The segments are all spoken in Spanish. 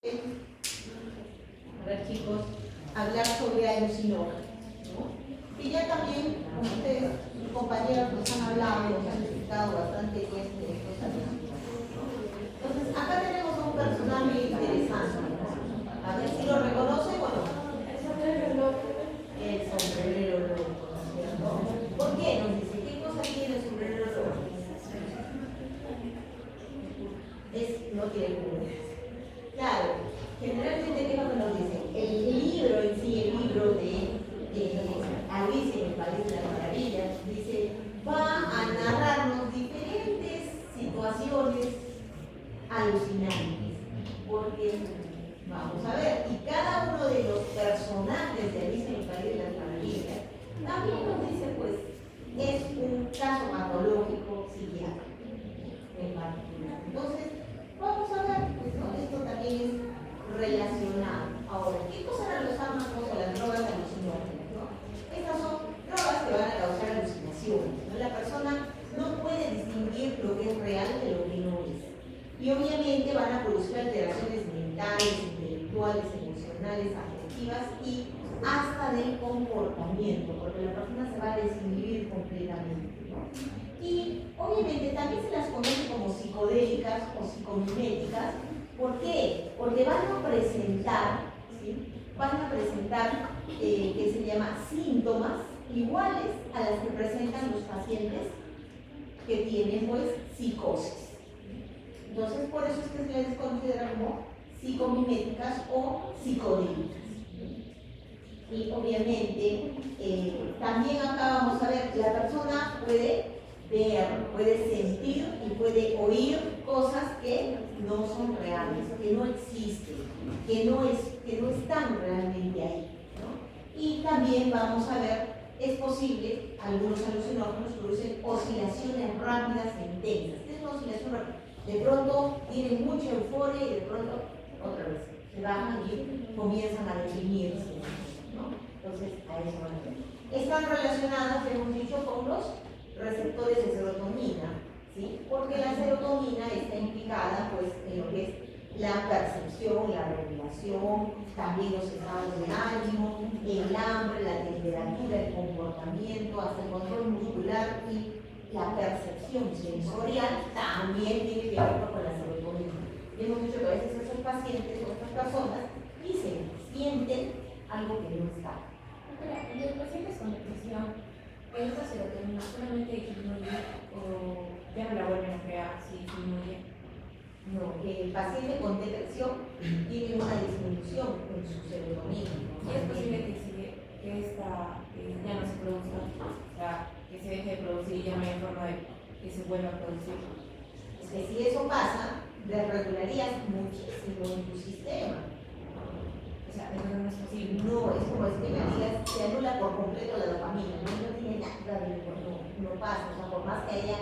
A ver, chicos, hablar sobre alucinógenos, ¿no? Y ya también, como ustedes, sus compañeros nos han hablado, nos han explicado bastante de estos alucinógenos, ¿no? Entonces, acá tenemos a un personaje interesante, ¿no? A ver si lo reconoce o no. El sombrero loco, ¿no es cierto? ¿Por qué nos dice? ¿Qué cosa tiene el sombrero loco? No tiene colores. Claro, generalmente, ¿qué es lo que nos dicen? El libro en sí, el libro de Alicia en el País de las Maravillas, dice, va a narrarnos diferentes situaciones alucinantes. Porque, vamos a ver, y cada uno de los personajes de Alicia en el País de las Maravillas también nos dice, pues, es un caso patológico psiquiátrico en particular. Entonces, vamos a ver, pues, ¿no? Esto también es relacionado. Ahora, ¿qué cosas eran los fármacos o las drogas alucinógenas, ¿no? Estas son drogas que van a causar alucinaciones, ¿no? La persona no puede distinguir lo que es real de lo que no es. Y obviamente van a producir alteraciones mentales, intelectuales, emocionales, afectivas y hasta del comportamiento, porque la persona se va a desinhibir completamente, ¿no? Y obviamente también se las conoce como psicodélicas o psicomiméticas. ¿Por qué? Porque van a presentar, ¿sí? Que se llama síntomas iguales a las que presentan los pacientes que tienen, pues, psicosis. Entonces, por eso es que se les considera como psicomiméticas o psicodélicas. Y obviamente, también acá vamos a ver, la persona puede ver, puede sentir y puede oír cosas que no son reales, que no existen, que no están realmente ahí, ¿no? Y también vamos a ver, es posible, algunos alucinógenos producen oscilaciones rápidas e intensas. ¿Qué es una oscilación rápida? De pronto tienen mucha euforia y de pronto otra vez se bajan y comienzan a deprimirse, ¿no? Entonces, a eso van a ver. Están relacionadas, hemos dicho, con los receptores de serotonina, ¿sí? Porque la serotonina está implicada, pues, en lo que es la percepción, la regulación, también los estados de ánimo, el hambre, la temperatura, el comportamiento, hasta el control muscular y la percepción sensorial también tiene que ver con la serotonina. Y hemos dicho que a veces esos pacientes o estas personas dicen, sienten algo que no está. ¿Y los pacientes con depresión, esa serotonina solamente disminuye o ya no la vuelven a crear si disminuye? No, el paciente con depresión tiene una disminución en su serotonina. ¿Y es posible que esta ya no se produzca? O sea, que se deje de producir y ya no hay forma de que se vuelva a producir. Es que si eso pasa, desregularías muchísimo en tu sistema. O sea, eso no es posible. No, es como si me digas, se anula por completo la dopamina, no tiene nada de no pasa, o sea, por más que haya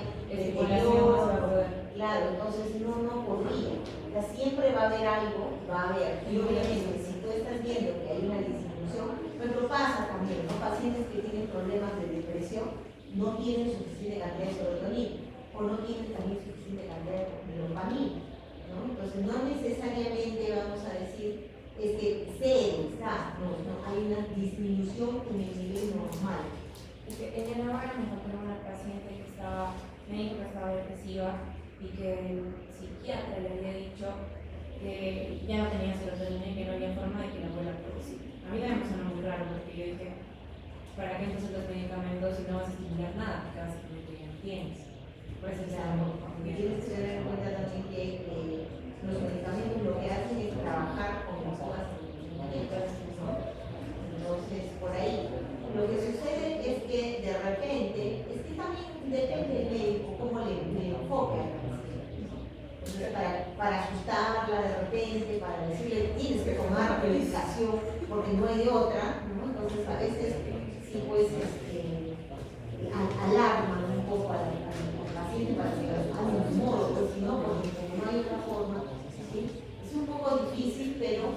claro, entonces no podría. O sea, siempre va a haber algo, va a haber. Y obviamente, si tú estás viendo que hay una disminución, pero pasa también, ¿no? Pacientes que tienen problemas de depresión no tienen suficiente cantidad de serotonina o no tienen también suficiente cantidad de dopamina, ¿no? Entonces, no necesariamente vamos a decir es que cero está, no, hay una disminución en el nivel normal. En el Navarra me encontré una paciente que me dijo que estaba depresiva y que el psiquiatra le había dicho que ya no tenía serotonina y que no había forma de que la vuelva a producir. A mí también me sonó muy raro porque yo dije, ¿para qué entonces los medicamentos si no vas a estimular nada? Porque cada suplemento ya no tienes. Por eso tienes que tener en cuenta también que los medicamentos lo que hacen es trabajar con las cosas entonces por ahí lo que sucede es que de repente es que también depende del médico cómo le enfoque a la paciente. Entonces para asustarla de repente, para decirle tienes que tomar medicación porque no hay de otra, ¿no? Entonces a veces sí pues alarman un poco al paciente para que haga un modo, pues si no, porque como no hay otra forma, ¿sí? Es un poco difícil, pero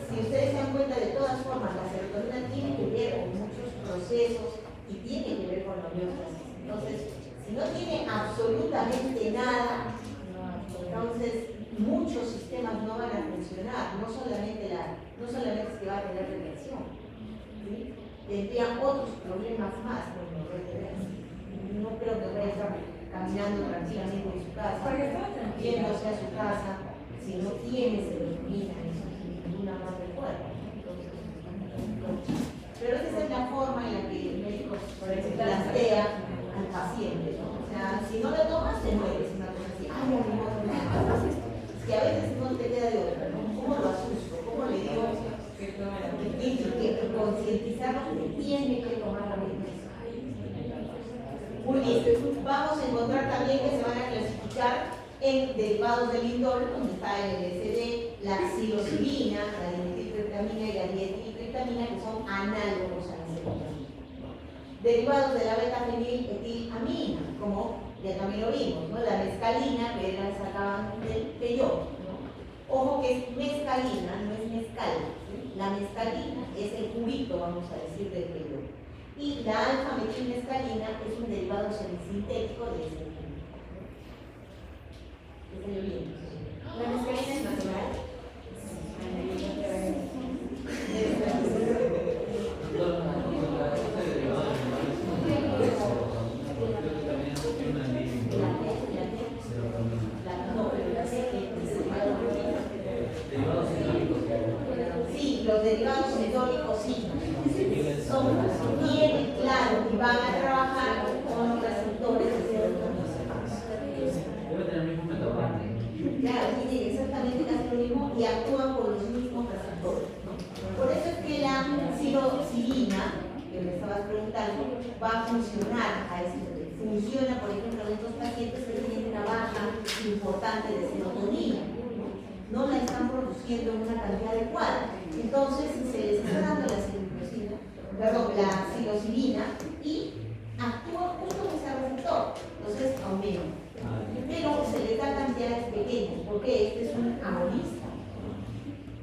si ustedes se dan cuenta, de todas formas, la serotonina tiene que ver con muchos procesos y tiene que ver con la homeostasis. Entonces, si no tiene absolutamente nada, entonces Entonces, muchos sistemas no van a funcionar, no solamente es que va a tener regresión, ¿sí? Tendría otros problemas más, como no creo que vaya a estar caminando tranquilamente en su casa, yéndose a su casa, si no tiene serotonina ni ninguna más del cuerpo. Pero esa es la forma en la que el médico plantea al paciente, ¿no? O sea, si no lo tomas, te mueres, una cosa así. Ay, no, es que a veces no te queda de otra, ¿no? ¿Cómo lo asusto? ¿Cómo le digo que concientizarlo que tiene que tomar la medicina? Muy bien, vamos a encontrar también que se van a clasificar en derivados del indol, donde está el LSD, la psilocibina, la dimetiltriptamina y la dietiltriptamina, que son análogos a la serotonina. Derivados de la beta-feniletilamina, como ya también lo vimos, ¿no? La mescalina, que la sacaban del peyote, ¿no? Ojo que es mescalina, no es mezcal, ¿sí? La mescalina es el juguito, vamos a decir, del peyote. Y la alfa-metilmescalina es un derivado semisintético de ese químico. La mescalina es natural. Sí, los derivados cetónicos sí. Tienen claro que van a trabajar con receptores de serotonina. Debe tener el mismo metabolismo. Claro, tienen exactamente casi lo mismo y actúan con los mismos receptores, ¿no? Por eso es que la psilocibina, que me estabas preguntando, va a funcionar a ese nivel. Funciona, por ejemplo, en estos pacientes que tienen una baja importante de serotonina. No la están produciendo en una cantidad adecuada. Entonces, se les está dando la psilocibina y actúa justo en ese receptor. Entonces, aumenta. Pero se les da cantidades pequeñas, porque este es un agonista.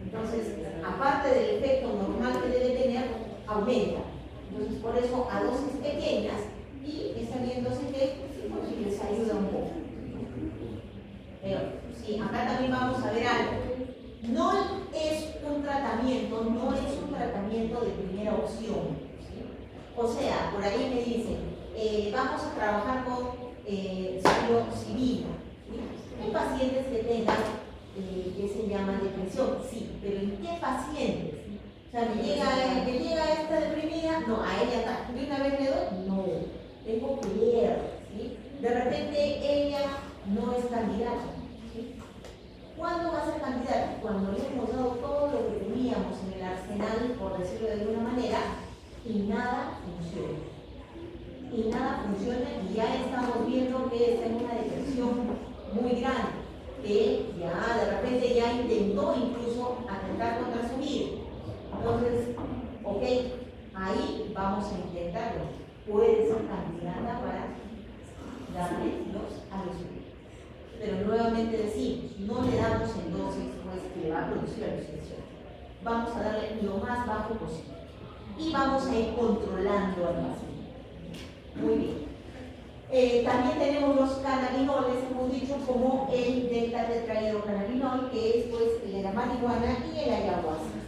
Entonces, aparte del efecto normal que debe tener, aumenta. Entonces, por eso a dosis pequeñas y está viéndose que pues, les ayuda un poco. Pero sí, acá también vamos a ver algo. No es un tratamiento de primera opción, ¿sí? O sea, por ahí me dicen, vamos a trabajar con psilocibina, ¿sí? En pacientes que tengan, que se llama depresión, sí, pero ¿en qué pacientes? O sea, me llega esta deprimida, no, a ella está, ¿de una vez le doy? No, tengo que ver, ¿sí? De repente ella no es candidata, ¿sí? ¿Cuándo va a ser candidata? Cuando le hemos dado todo lo que teníamos en el arsenal, por decirlo de alguna manera, y nada funciona. Y nada funciona y ya estamos viendo que está en una depresión muy grande, que ya de repente ya intentó incluso atentar contra su vida. Entonces, ok, ahí vamos a intentarlo. Puede ser candidata para darle a los niños. Pero nuevamente decimos, no le damos en dosis pues, que le va a producir alucinación. Vamos a darle lo más bajo posible. Y vamos a ir controlando al paciente. Muy bien. También tenemos los cannabinoles, hemos dicho, como el delta-tetrahidrocannabinol, que es pues la marihuana y el ayahuasca.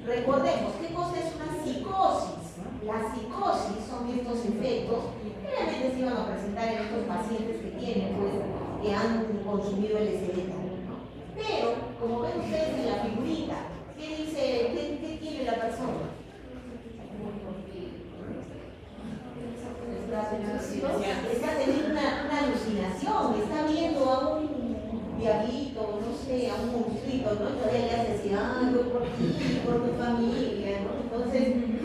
Recordemos, ¿qué cosa es una psicosis? La psicosis son estos efectos que realmente se iban a presentar en estos pacientes que tienen, pues, que han consumido LSD, ¿no? Pero, como ven ustedes en la figurita, ¿qué dice, qué tiene la persona? Está teniendo una alucinación, está viendo a un diablito, no sé, a un monstruito, ¿no? Y todavía le hace así, ay, voy por ti, por tu familia, ¿no? Entonces,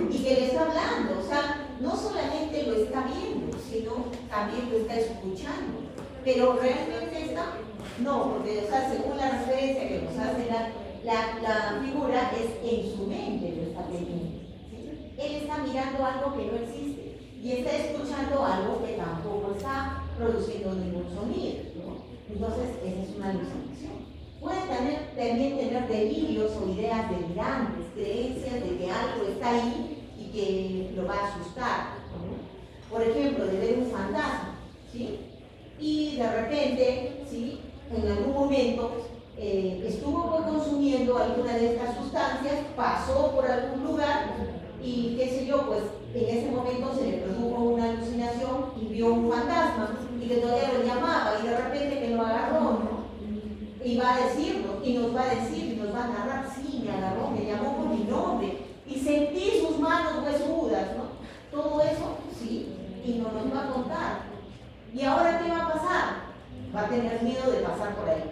y que le está hablando, o sea, no solamente lo está viendo, sino también lo está escuchando. Pero realmente está, no, porque, o sea, según la referencia que nos hace la figura, es en su mente lo está teniendo, ¿sí? Él está mirando algo que no existe. Y está escuchando algo que tampoco está produciendo ningún sonido, ¿no? Entonces, esa es una alucinación. Puede también tener delirios o ideas delirantes, creencias de que algo está ahí y que lo va a asustar, ¿no? Por ejemplo, de ver un fantasma, ¿sí? Y de repente, ¿sí? en algún momento estuvo consumiendo alguna de estas sustancias, pasó por algún lugar y qué sé yo, pues en ese momento se le produjo una alucinación y vio un fantasma y que todavía lo llamaba y de repente que lo agarró, ¿no? Y va a decirnos, y nos va a decir, y nos va a narrar, sí, me agarró, me llamó por mi nombre y sentí sus manos huesudas, ¿no? Todo eso, sí, y nos lo va a contar. ¿Y ahora qué va a pasar? Va a tener miedo de pasar por ahí,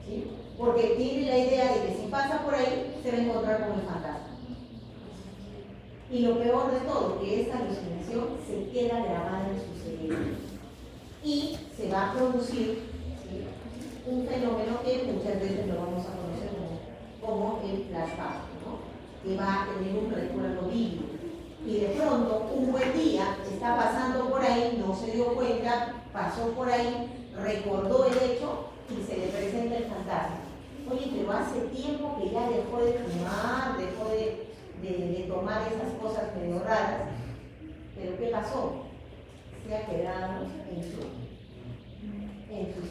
¿sí? Porque tiene la idea de que si pasa por ahí, se va a encontrar con el fantasma. Y lo peor de todo, que esta alucinación se queda grabada en su cerebro. Y se va a producir, ¿sí?, un fenómeno que muchas veces lo vamos a conocer como el flashback, ¿no? Que va a tener un recuerdo vívido. Y de pronto, un buen día, está pasando por ahí, no se dio cuenta, pasó por ahí, recordó el hecho y se le presenta el fantasma. Oye, pero hace tiempo que ya dejó de fumar, dejó de tomar esas cosas medio raras, pero ¿qué pasó? Se ha quedado en su cerebro,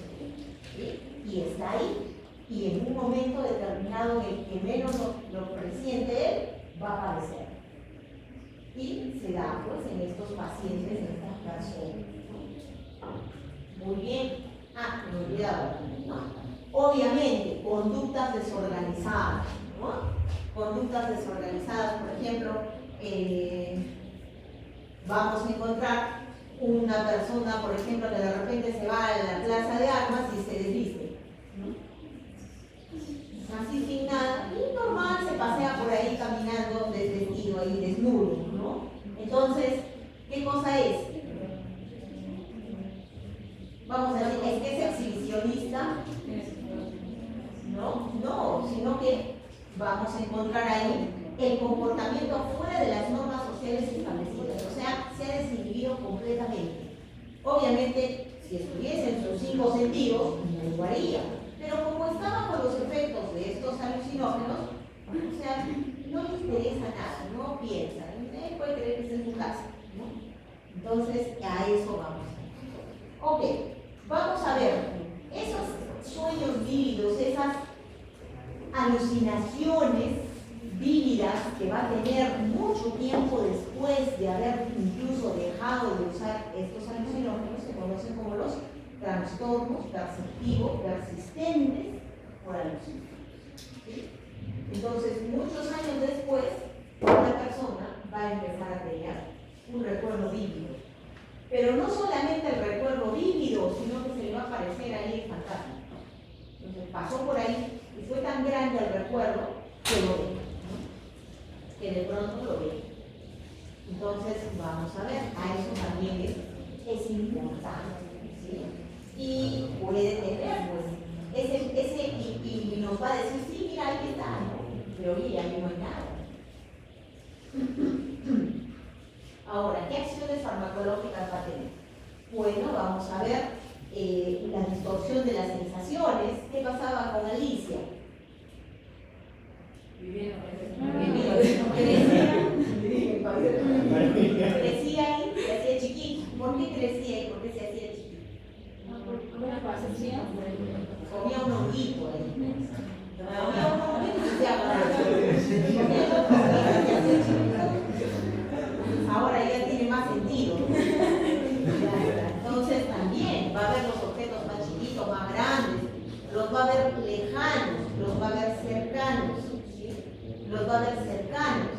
¿sí? Y está ahí, y en un momento determinado en el que menos lo presiente él, va a aparecer. Y se da pues en estos pacientes, en estas personas. Muy bien. Me olvidaba, ¿no? Obviamente, conductas desorganizadas, ¿no? Conductas desorganizadas, por ejemplo, vamos a encontrar una persona, por ejemplo, que de repente se va a la plaza de armas y se desviste, ¿no? Así sin nada, y normal se pasea por ahí caminando desvestido ahí, desnudo, ¿no? Entonces, ¿qué cosa es? Vamos a decir, ¿es que es exhibicionista? No, sino que vamos a encontrar ahí el comportamiento fuera de las normas sociales establecidas, o sea, se ha desinhibido completamente. Obviamente, si estuviese en sus 5 sentidos, no lo haría, pero como está bajo los efectos de estos alucinógenos, o sea, no le interesa nada, no piensa, él puede creer que está en su casa, ¿no? Entonces, a eso vamos. Ok, vamos a ver, esos sueños vívidos, esas alucinaciones vívidas que va a tener mucho tiempo después de haber incluso dejado de usar estos alucinógenos, se conocen como los trastornos perceptivos persistentes por alucinógenos, ¿sí? Entonces, muchos años después, la persona va a empezar a tener un recuerdo vívido. Pero no solamente el recuerdo vívido, sino que se le va a aparecer ahí el fantasma. Entonces, pasó por ahí y fue tan grande el recuerdo que lo ve, ¿no? Que de pronto lo ve. Entonces, vamos a ver, a eso también es importante, ¿sí? Y puede tener, pues, y nos va a decir, sí, mira, ahí está, ¿no? Pero oye, ahí no hay nada. Ahora, ¿qué acciones farmacológicas va a tener? Bueno, vamos a ver la distorsión de las sensaciones. ¿Qué pasaba con Alicia? Crecía y se hacía chiquito. ¿Por qué crecía y por qué se hacía chiquito? Comía un honguito ahí. Comía un honguito y se hacía chiquito. Ahora ya tiene más sentido. Entonces también va a ver los objetos más chiquitos, más grandes, los va a ver lejanos, los va a ver cercanos, ¿sí? Los va a ver cercanos.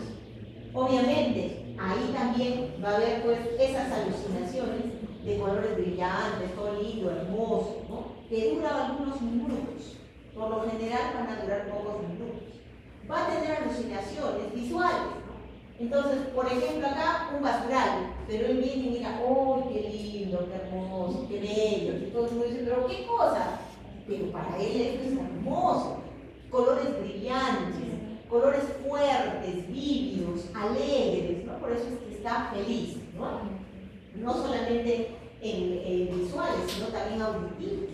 Obviamente, ahí también va a haber pues esas alucinaciones de colores brillantes, todo lindo, hermoso, ¿no? Que dura algunos minutos. Por lo general van a durar pocos minutos. Va a tener alucinaciones visuales. Entonces, por ejemplo, acá un basural, pero él viene y mira, ¡oh, qué lindo, qué hermoso, qué bello! Y todo el mundo dice, ¿pero qué cosa? Pero para él esto es hermoso. Colores brillantes, colores fuertes, vívidos, alegres, ¿no? Por eso es que está feliz, ¿no? No solamente en visuales, sino también auditivos.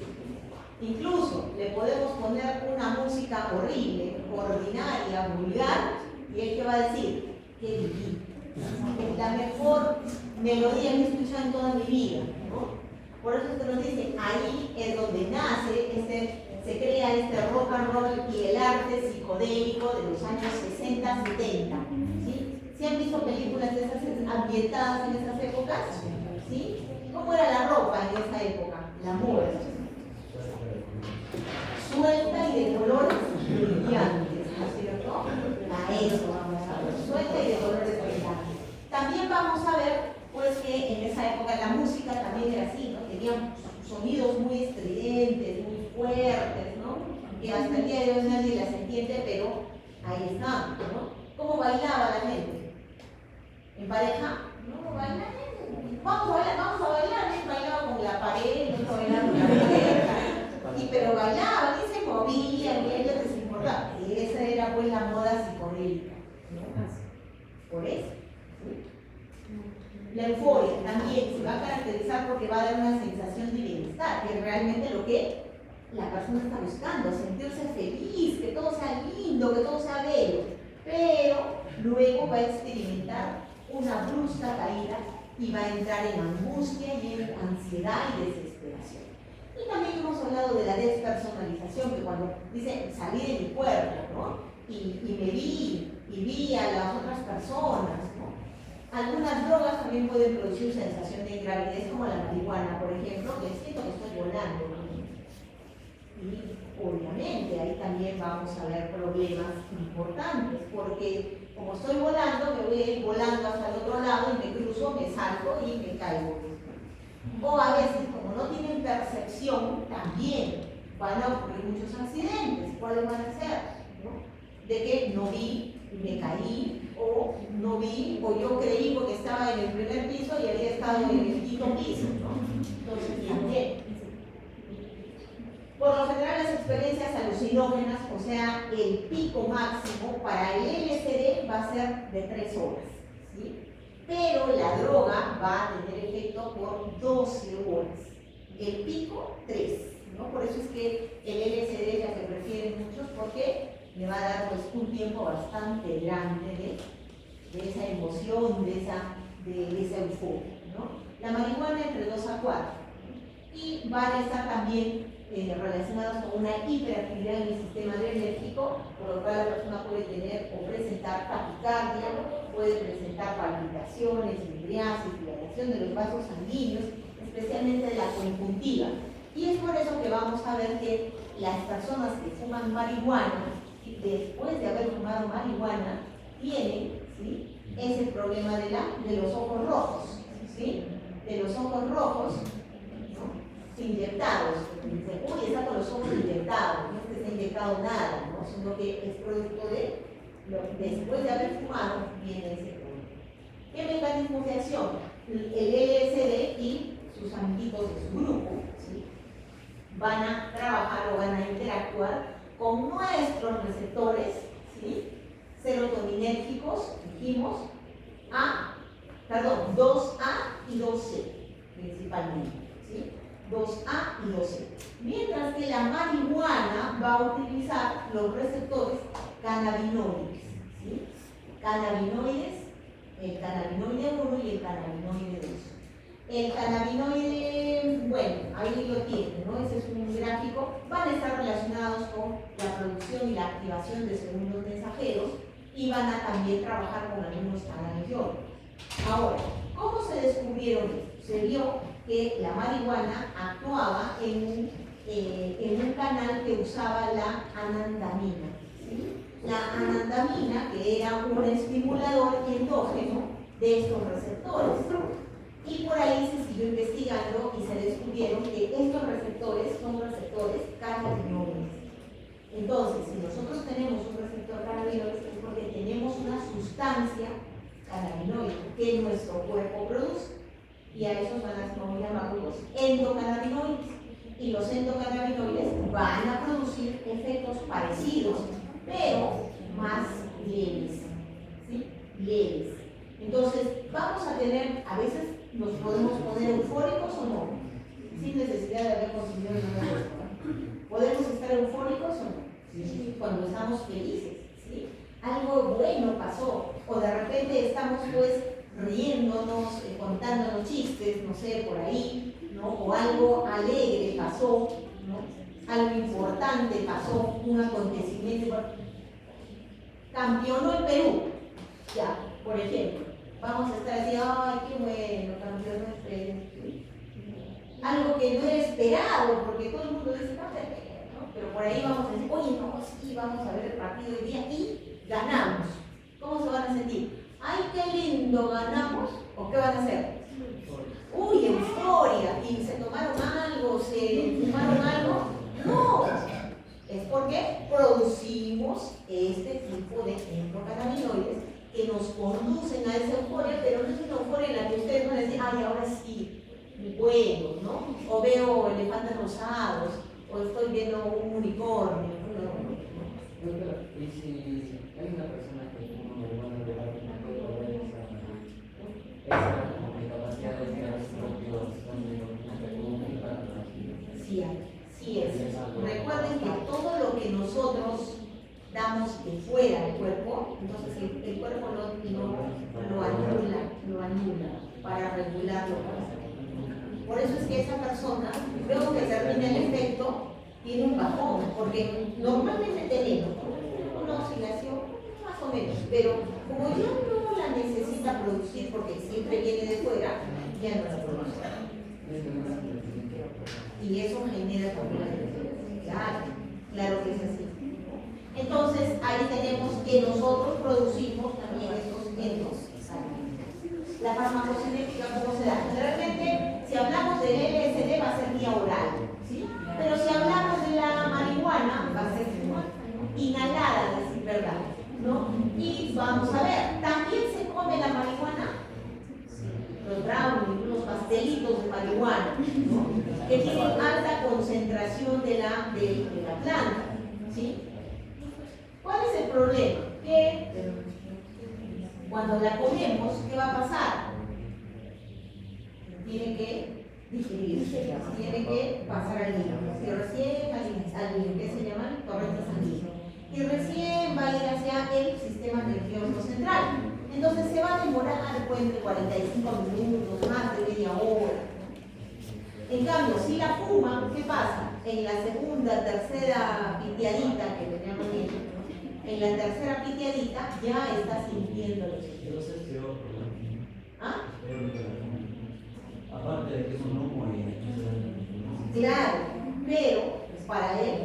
Incluso le podemos poner una música horrible, ordinaria, vulgar, y él que va a decir, qué divino, es la mejor melodía que he escuchado en toda mi vida, ¿no? Por eso se nos dice, ahí es donde nace ese se crea este rock and roll y el arte psicodélico de los años 60, 70. ¿Sí? ¿Sí han visto películas de esas ambientadas en esas épocas? ¿Sí? ¿Cómo era la ropa en esa época? La moda. Suelta y de colores brillantes, ¿no es cierto? A eso vamos a ver. Suelta y de colores brillantes. También vamos a ver, pues, que en esa época la música también era así, ¿no? Tenían sonidos muy estridentes, muy fuertes, ¿no? Que hasta el día de hoy nadie las entiende, pero ahí están, ¿no? ¿Cómo bailaba la gente? ¿En pareja? No, bailar. Vamos a bailar, ¿no? Bailaba con la pared, no bailaba con la pared. Pero bailaban y se movían y a ellos les importaba. Esa era pues la moda psicodélica, ¿no? Por eso. ¿Sí? La euforia también se va a caracterizar porque va a dar una sensación de bienestar, que es realmente lo que la persona está buscando, sentirse feliz, que todo sea lindo, que todo sea bello. Pero luego va a experimentar una brusca caída y va a entrar en angustia y en ansiedad y desesperación. Y también hemos hablado de la despersonalización, que cuando dice salí de mi cuerpo, ¿no? Y me vi a las otras personas, ¿no? Algunas drogas también pueden producir sensación de ingravidez, como la marihuana, por ejemplo, que siento que estoy volando, ¿no? Y obviamente ahí también vamos a ver problemas importantes, porque como estoy volando, me voy a ir volando hasta el otro lado y me cruzo, me salto y me caigo. O a veces, como no tienen percepción, también van a ocurrir muchos accidentes. ¿Cuáles van a ser? ¿No? De que no vi y me caí, o no vi, o yo creí porque estaba en el primer piso y había estado en el quinto piso, ¿no? Entonces, también. Por lo general, las experiencias alucinógenas, o sea, el pico máximo para el LSD va a ser de 3 horas, ¿sí? Pero la droga va a tener efecto por 12 horas. El pico, 3, ¿no? Por eso es que el LSD ya se prefieren muchos, porque le va a dar pues, un tiempo bastante grande de esa emoción, de esa euforia, ¿no? La marihuana entre 2 a 4. Y van a estar también relacionados con una hiperactividad en el sistema adrenérgico, por lo cual la persona puede tener o presentar taquicardia, puede presentar palpitaciones, embriaguez, dilatación de los vasos sanguíneos, especialmente de la conjuntiva. Y es por eso que vamos a ver que las personas que fuman marihuana, después de haber fumado marihuana, tienen, ¿sí?, ese problema de los ojos rojos, ¿sí?, de los ojos rojos, inyectados. Dicen, uy, está con los ojos inyectados, no es que se ha inyectado nada, ¿no? Sino que es producto de, después de haber fumado, viene ese problema. ¿Qué mecanismos de acción? El LSD y sus amiguitos de su grupo, ¿sí?, van a trabajar o van a interactuar con nuestros receptores, ¿sí?, serotoninérgicos, dijimos, 2A y 2C, principalmente, ¿sí? 2A y 2C. Mientras que la marihuana va a utilizar los receptores cannabinoides, ¿sí? Cannabinoides, el cannabinoide 1 y el cannabinoide 2. El cannabinoide, bueno, ahí lo tienen, ¿no? Ese es un gráfico. Van a estar relacionados con la producción y la activación de segundos mensajeros y van a también trabajar con algunos canales. Ahora, ¿cómo se descubrieron esto? Se vio que la marihuana actuaba en un canal que usaba la anandamina, ¿sí? La anandamina, que era un estimulador endógeno de estos receptores. Y por ahí se siguió investigando y se descubrieron que estos receptores son receptores cannabinoides. Entonces, si nosotros tenemos un receptor cannabinoide es porque tenemos una sustancia cannabinoide que nuestro cuerpo produce. Y a esos vamos a llamarlos los endocannabinoides. Y los endocannabinoides van a producir efectos parecidos, pero más leves, ¿sí? Leves. Entonces, vamos a tener, a veces nos podemos poner eufóricos o no, sin necesidad de haber consumido nada de esto, ¿no? ¿Podemos estar eufóricos o no? Sí. Cuando estamos felices, ¿sí? Algo bueno pasó, o de repente estamos pues riéndonos, contándonos chistes, no sé, por ahí, ¿no? O algo alegre pasó, ¿no? algo importante pasó, un acontecimiento, campeonó el Perú, ya, por ejemplo, vamos a estar así, ay, qué bueno, campeonó el Perú, algo que no era esperado, porque todo el mundo dice, va a perder, ¿no? Pero por ahí vamos a decir, oye, no, sí, vamos a ver el partido hoy día y ganamos. ¿Cómo se van a sentir? ¡Ay, qué lindo! ¿Ganamos? ¿O qué van a hacer? ¡Uy, euforia! ¿Y se tomaron algo? ¿Se fumaron algo? No, es porque producimos este tipo de endocannabinoides que nos conducen a esa euforia, pero no es una euforia en la que ustedes van a decir, ay, ahora sí, bueno, ¿no? O veo elefantes rosados, o estoy viendo un unicornio. Y si hay una persona que fuma marihuana de la que puede poder esa como que capacidad de crear sus propios sí hay, sí es. Recuerden que todo lo que nosotros damos de fuera del cuerpo, entonces el cuerpo lo anula para regularlo. Por eso es que esa persona, luego que termina el efecto, tiene un bajón, porque normalmente tenemos una oscilación más o menos, pero como ya no la necesita producir porque siempre viene de fuera, ya no la produce. Y eso genera también claro que es así. Entonces ahí tenemos que nosotros producimos también estos endos. La farmacocinética, ¿cómo se da? Generalmente, si hablamos del LSD va a ser vía oral, ¿sí? Pero si hablamos de la marihuana, va a ser inhalada, a decir verdad, ¿no? Y vamos a ver, ¿también se come la marihuana? Los brownies, los pastelitos de marihuana, ¿no? Que tienen alta concentración de la planta, ¿sí? ¿Cuál es el problema? Que cuando la comemos, ¿qué va a pasar? Tiene que digerirse, tiene que pasar al hígado, que recién al que se llama torrente sanguíneo, y recién va a ir hacia el sistema nervioso central. Entonces se va a demorar entre 45 minutos, más de media hora. En cambio, si la fuman, ¿qué pasa? En la segunda, tercera piteadita, que le llaman ellos, en la tercera piteadita ya está sintiendo los efectos. ¿Ah? Aparte de que es un humo y... Claro, pero para él,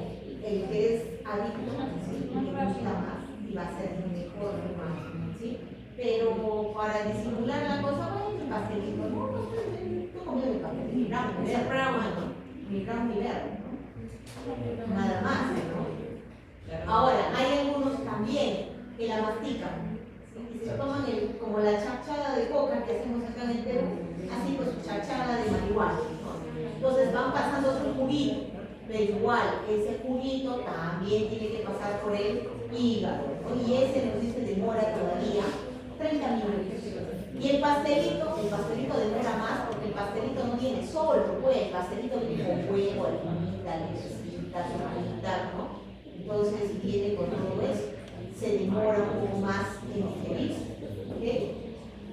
el que es adicto, le gusta más y va a ser mejor más, ¿sí? Pero para disimular la cosa, bueno, el pastelito, no, tú comió mi pastel, mi brownie verde, ¿no? Nada más, ¿no? Ahora, hay algunos también que la mastican, ¿sí? Y se toman como la chachada de coca que hacemos acá en el Perú, así pues su chachada de marihuana, ¿no? Entonces van pasando su juguito, pero igual ese juguito también tiene que pasar por el hígado, ¿no? Y ese nos dice demora todavía 30 minutos. Y el pastelito demora más porque el pastelito no tiene solo, pues el pastelito viene con huevo, alimenta, necesita, ¿no? Entonces viene con todo eso, se demora un poco más en digerir, ¿okay?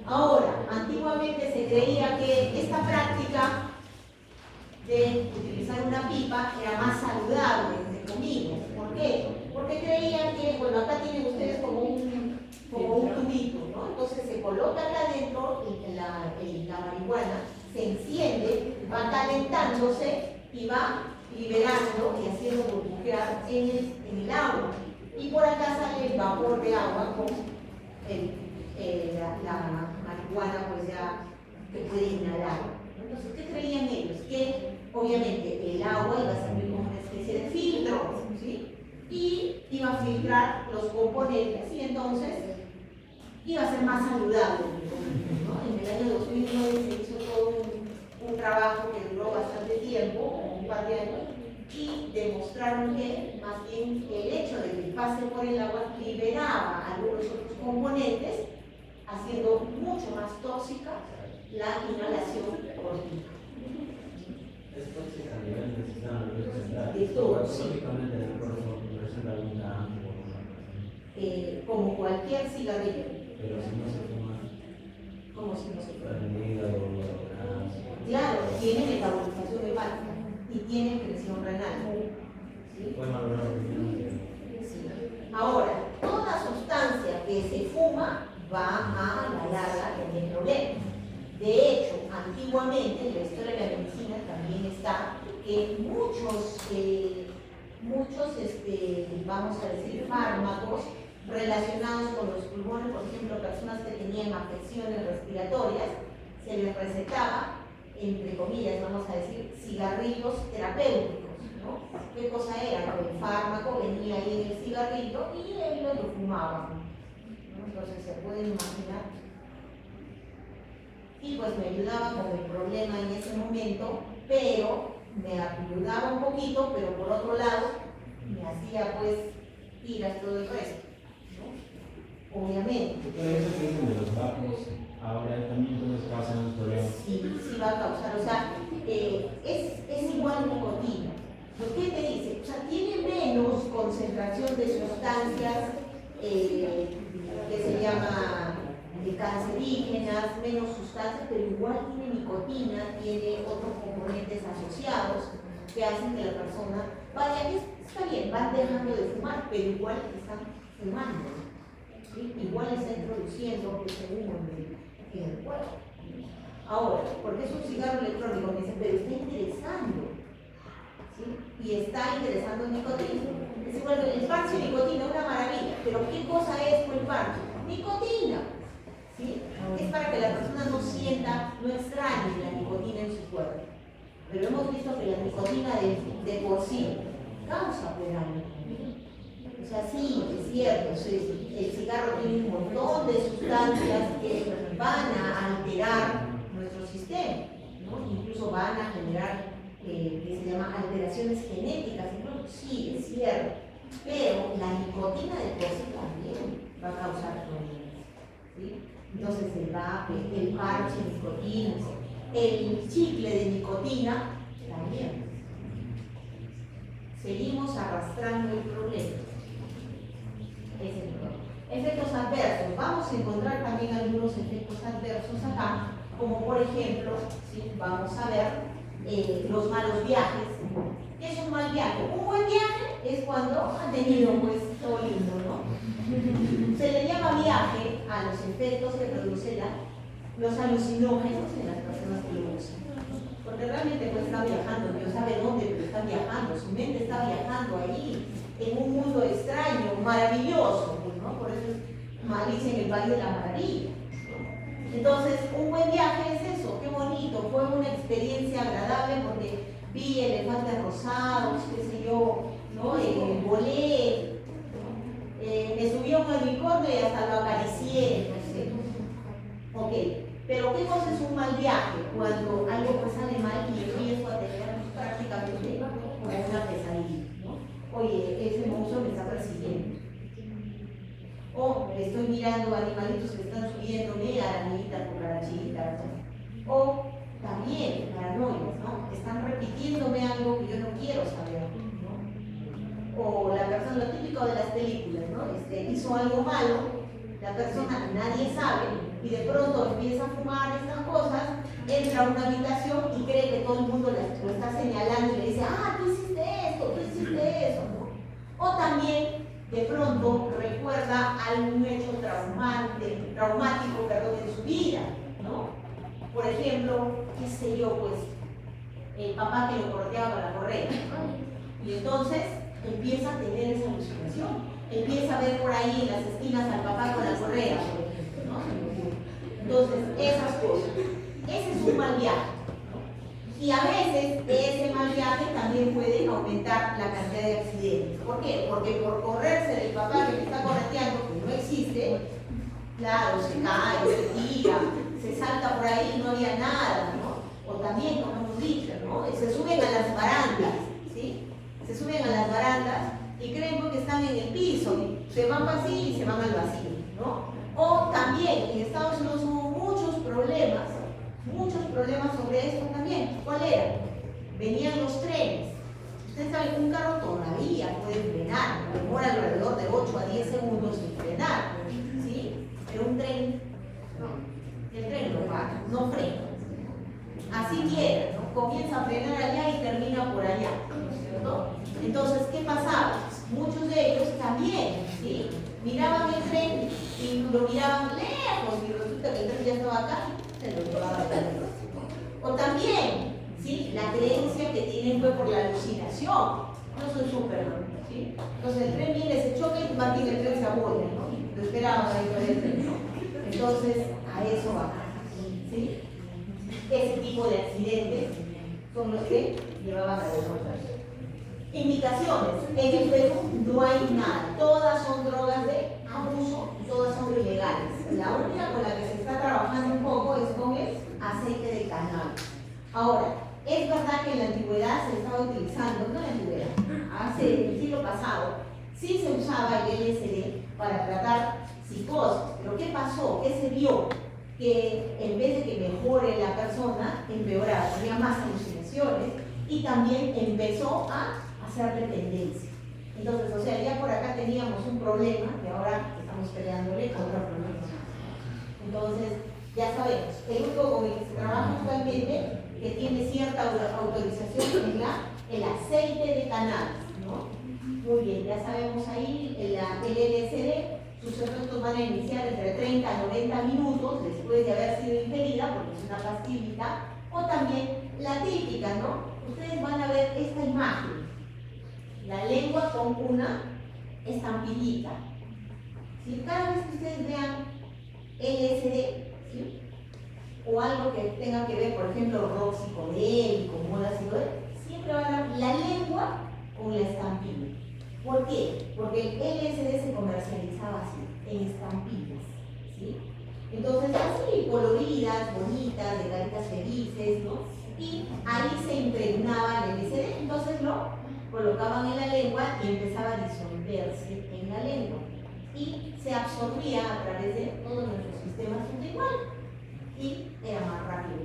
Ahora, antiguamente se creía que esta práctica de utilizar una pipa era más saludable, entre comillas. ¿Por qué? Porque creían que, bueno, acá tienen ustedes como un tubito, ¿no? Entonces se coloca acá adentro y la marihuana se enciende, va calentándose y va liberando y haciendo burbujear en el agua. Y por acá sale el vapor de agua con la marihuana, pues ya que puede inhalar. Entonces, ¿qué creían ellos? Que obviamente el agua iba a servir como una especie de filtro, ¿sí? Y iba a filtrar los componentes y entonces iba a ser más saludable, ¿no? En el año 2009 se hizo todo un trabajo que duró bastante tiempo, un par de años, y demostraron que más bien el hecho de que pase por el agua liberaba algunos otros componentes, haciendo mucho más tóxica la inhalación orgánica. Es tóxica a nivel del sistema nervioso central. De todo, sí. Lógicamente el cuerpo presenta algún cambio. Como cualquier cigarrillo. Pero si no se fuma, Como si no se fuera. el hígado, la Claro, tiene metabolización hepática y tiene presión renal. ¿sí? Puede valorar lo que tiene. Sí. Ahora, toda sustancia que se fuma va a la larga tener problemas. De hecho, antiguamente en la historia de la medicina también está que muchos vamos a decir, fármacos relacionados con los pulmones, por ejemplo, personas que tenían afecciones respiratorias, se les recetaba, entre comillas, vamos a decir, cigarrillos terapéuticos, ¿no? ¿Qué cosa era? Que el fármaco venía ahí en el cigarrillo y él lo fumaba, ¿no? Entonces se pueden imaginar. Y pues me ayudaba con el problema en ese momento, pero me ayudaba un poquito, pero por otro lado me hacía pues tiras todo el resto, ¿no? Obviamente. Pero eso que dicen de los vapos, ahora también entonces causan los problemas. Sí va a causar, o sea, es igual nicotina. ¿Por qué te dice? O sea, tiene menos concentración de sustancias que se llama cancerígenas, menos sustancias, pero igual tiene nicotina, tiene otros componentes asociados que hacen que la persona vaya, está bien, van dejando de fumar, pero igual están fumando, ¿sí? Igual está introduciendo ese humo en el cuerpo. Ahora, porque es un cigarro electrónico, me dicen, pero está interesando, ¿sí? Y está interesando en nicotina. Es igual que el parche de nicotina, una maravilla, pero ¿qué cosa es el parche? Nicotina. ¿Sí? Es para que la persona no sienta, no extrañe la nicotina en su cuerpo. Pero hemos visto que la nicotina de por sí causa daño. O sea, sí, es cierto, el cigarro tiene un montón de sustancias que van a alterar nuestro sistema, ¿no? Incluso van a generar, que se llama alteraciones genéticas, incluso, sí, es cierto. Pero la nicotina de por sí también va a causar problemas, ¿sí? Entonces el vape, el parche de nicotina, el chicle de nicotina, también. Seguimos arrastrando el problema. Ese es el problema. Efectos adversos. Vamos a encontrar también algunos efectos adversos acá, como por ejemplo, ¿sí? Vamos a ver los malos viajes. ¿Qué es un mal viaje? Un buen viaje es cuando ha tenido pues todo lindo, ¿no? Se le llama viaje a los efectos que producen los alucinógenos en las personas que lo usan. Porque realmente pues está viajando, Dios sabe dónde, pero está viajando, su mente está viajando ahí, en un mundo extraño, maravilloso, pues, ¿no? Por eso dicen el Valle de la Maravilla. Entonces, un buen viaje es eso, qué bonito, fue una experiencia agradable porque vi elefantes rosados, qué sé yo, ¿no? Volé. Me subió un unicornio y hasta lo acaricié, no sé. Ok, pero ¿qué cosa es un mal viaje? Cuando algo pues sale mal y empiezo a tener prácticamente como una pesadilla, ¿no? Oye, ese monstruo me está persiguiendo. O estoy mirando animalitos que están subiéndome, arañitas, cucarachitas, ¿no? O también paranoias, ¿no? Están repitiéndome algo que yo no quiero saber, ¿no? O la persona, lo típico de las películas, ¿no? Hizo algo malo, la persona nadie sabe, y de pronto empieza a fumar estas cosas, entra a una habitación y cree que todo el mundo lo está señalando y le dice, ah, tú hiciste esto, ¿no? O también de pronto recuerda algún hecho traumático en su vida, ¿no? Por ejemplo, qué sé yo, pues, el papá que lo correteaba con la correa. Y entonces empieza a tener esa alucinación. Empieza a ver por ahí en las esquinas al papá con la correa, por ejemplo, ¿no? Entonces, esas cosas. Ese es un mal viaje, ¿no? Y a veces ese mal viaje también puede aumentar la cantidad de accidentes. ¿Por qué? Porque por correrse del papá que le está correteando, que no existe, claro, se cae, se tira, se salta por ahí y no había nada, ¿no? O también, como hemos dicho, ¿no? Se suben a las barandas, ¿sí? Se suben a las barandas y creen que están en el piso, se van así y se van al vacío, ¿no? O también en Estados Unidos hubo muchos problemas sobre esto también. ¿Cuál era? Venían los trenes. Ustedes saben, un carro todavía puede frenar, demora alrededor de 8 a 10 segundos en frenar, ¿sí? Pero un tren, no, el tren no para, no frena. Así quiere, ¿no? Comienza a frenar allá y termina por allá, ¿no es cierto? Entonces, ¿qué pasa miraban el tren y lo miraban lejos y resulta que el tren ya estaba acá, se lo llevaba lejos. O también, ¿sí? La creencia que tienen fue por la alucinación. No soy Superman, ¿sí? Entonces el tren viene, se choca y Martín el tren se abuela, ¿no? Lo esperaban ahí por el tren, ¿no? Entonces, a eso va, ¿sí? Ese tipo de accidentes son los que llevaban a desmontar. Indicaciones. En el Perú no hay nada. Todas son drogas de abuso y todas son ilegales. La única con la que se está trabajando un poco es con el aceite de cannabis. Ahora, es verdad que en la antigüedad se estaba utilizando, no en la antigüedad, hace el siglo pasado, sí se usaba el LSD para tratar psicosis. Pero ¿qué pasó? ¿Qué se vio? Que en vez de que mejore la persona, empeoraba, tenía más alucinaciones y también empezó a hacer dependencia. Entonces, o sea, ya por acá teníamos un problema y ahora estamos peleándole otro problema. Entonces, ya sabemos, el único con el que se trabaja actualmente que tiene cierta autorización es el aceite de cannabis, ¿no? Muy bien, ya sabemos ahí el LSD, sus efectos van a iniciar entre 30 a 90 minutos después de haber sido ingerida, porque es una pastillita, o también la típica, ¿no? Ustedes van a ver esta imagen, la lengua con una estampillita. ¿Sí? Cada vez que ustedes vean LSD, ¿sí? O algo que tenga que ver, por ejemplo, rock psicodélico, moda psicodélica, siempre van a ver la lengua con la estampilla. ¿Por qué? Porque el LSD se comercializaba así, en estampillas, ¿sí? Entonces, así, coloridas, bonitas, de caritas felices, ¿no? Y ahí se impregnaba el LSD, entonces lo colocaban en la lengua y empezaba a disolverse en la lengua. Y se absorbía a través de todos nuestros sistemas igual y era más rápido.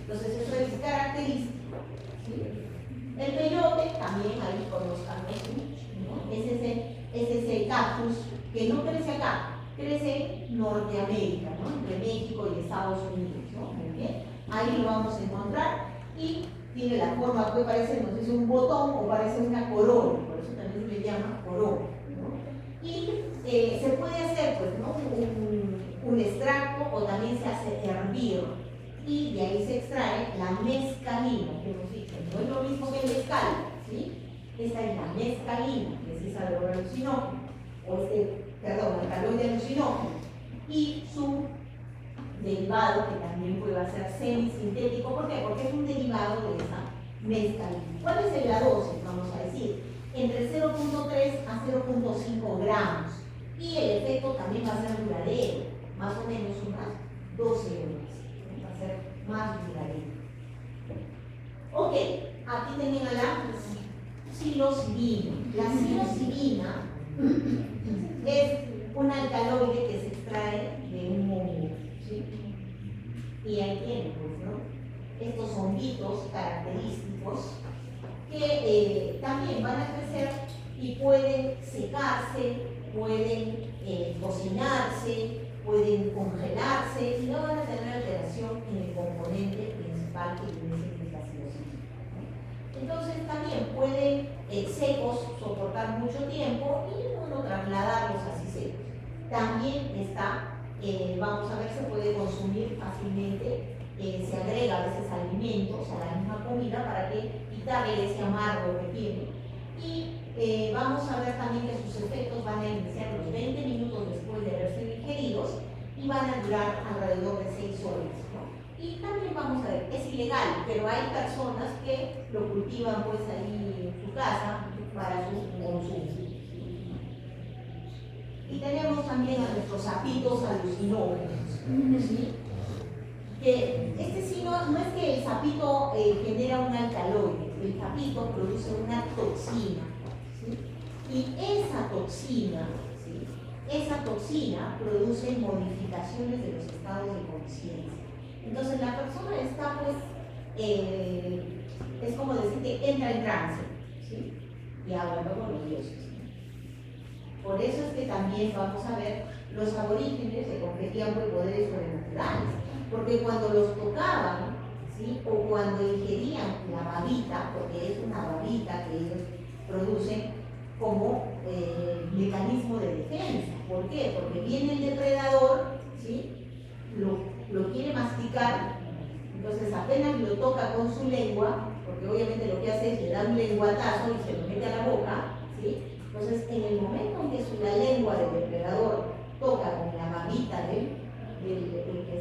Entonces, eso es característico, ¿sí? El peyote también ahí conozcamos, ¿no? Es ese cactus que no crece acá, crece en Norteamérica, ¿no? Entre México y Estados Unidos, ¿no? Muy bien. Ahí lo vamos a encontrar y tiene la forma, puede parecer, no sé si un botón o parece una corona, por eso también se le llama corona, ¿no? Y se puede hacer, pues, ¿no? un extracto o también se hace hervir y de ahí se extrae la mescalina, que hemos dicho, no es lo mismo que el mezcal, ¿sí? Esta es la mescalina, que es esa droga alucinógena, o perdón, alcaloide alucinógeno, y su derivado, que también puede ser semisintético. ¿Por qué? Porque es un derivado de esa mescalina. ¿Cuál es la dosis? Vamos a decir, entre 0.3 a 0.5 gramos, y el efecto también va a ser duradero, más o menos unas 12 horas. Va a ser más duradero. Ok, aquí tenían a la psilocibina. La psilocibina es un alcaloide que se extrae de un hongo, ¿sí? Y ahí tienen, pues, ¿no? Estos honguitos característicos que también van a crecer y pueden secarse, pueden cocinarse, pueden congelarse y no van a tener alteración en el componente principal que viene siendo la psilocibina. Entonces también pueden secos soportar mucho tiempo y bueno, trasladarlos así secos. También está, vamos a ver, se puede consumir fácilmente, se agrega a veces alimentos a la misma comida para quitarle ese amargo que tiene. Y vamos a ver también que sus efectos van a iniciar los 20 minutos después de haber sido ingeridos y van a durar alrededor de 6 horas, ¿no? Y también vamos a ver, es ilegal, pero hay personas que lo cultivan pues ahí en su casa para su consumo. Y tenemos también a nuestros sapitos alucinógenos, ¿sí? Que este sí no es que el sapito genera un alcaloide, el sapito produce una toxina, ¿sí? Y esa toxina, ¿sí? Esa toxina produce modificaciones de los estados de conciencia. Entonces la persona está pues, es como decir que entra en trance, ¿sí? Y hablando con los dioses. Por eso es que también vamos a ver, los aborígenes se competían por poderes sobrenaturales, porque cuando los tocaban, ¿sí? O cuando ingerían la babita, porque es una babita que ellos producen, como mecanismo de defensa. ¿Por qué? Porque viene el depredador, ¿sí? Lo quiere masticar, entonces apenas lo toca con su lengua, porque obviamente lo que hace es le da un lenguatazo y se lo mete a la boca, ¿sí? Entonces en el momento en que la lengua del depredador toca con la babita que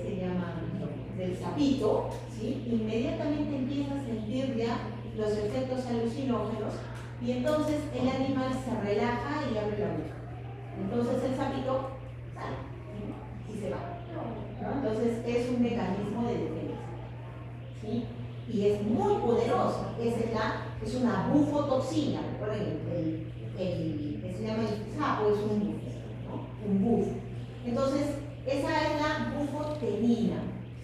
se llama del sapito, ¿sí? Inmediatamente empieza a sentir ya los efectos alucinógenos y entonces el animal se relaja y abre la boca. Entonces el sapito sale y se va, ¿no? Entonces es un mecanismo de defensa, ¿sí? Y es muy poderoso. Es una bufotoxina. Recuerden, el que se llama el sapo es un bufo, ¿no? Un bufo. Entonces, esa es la bufotenina,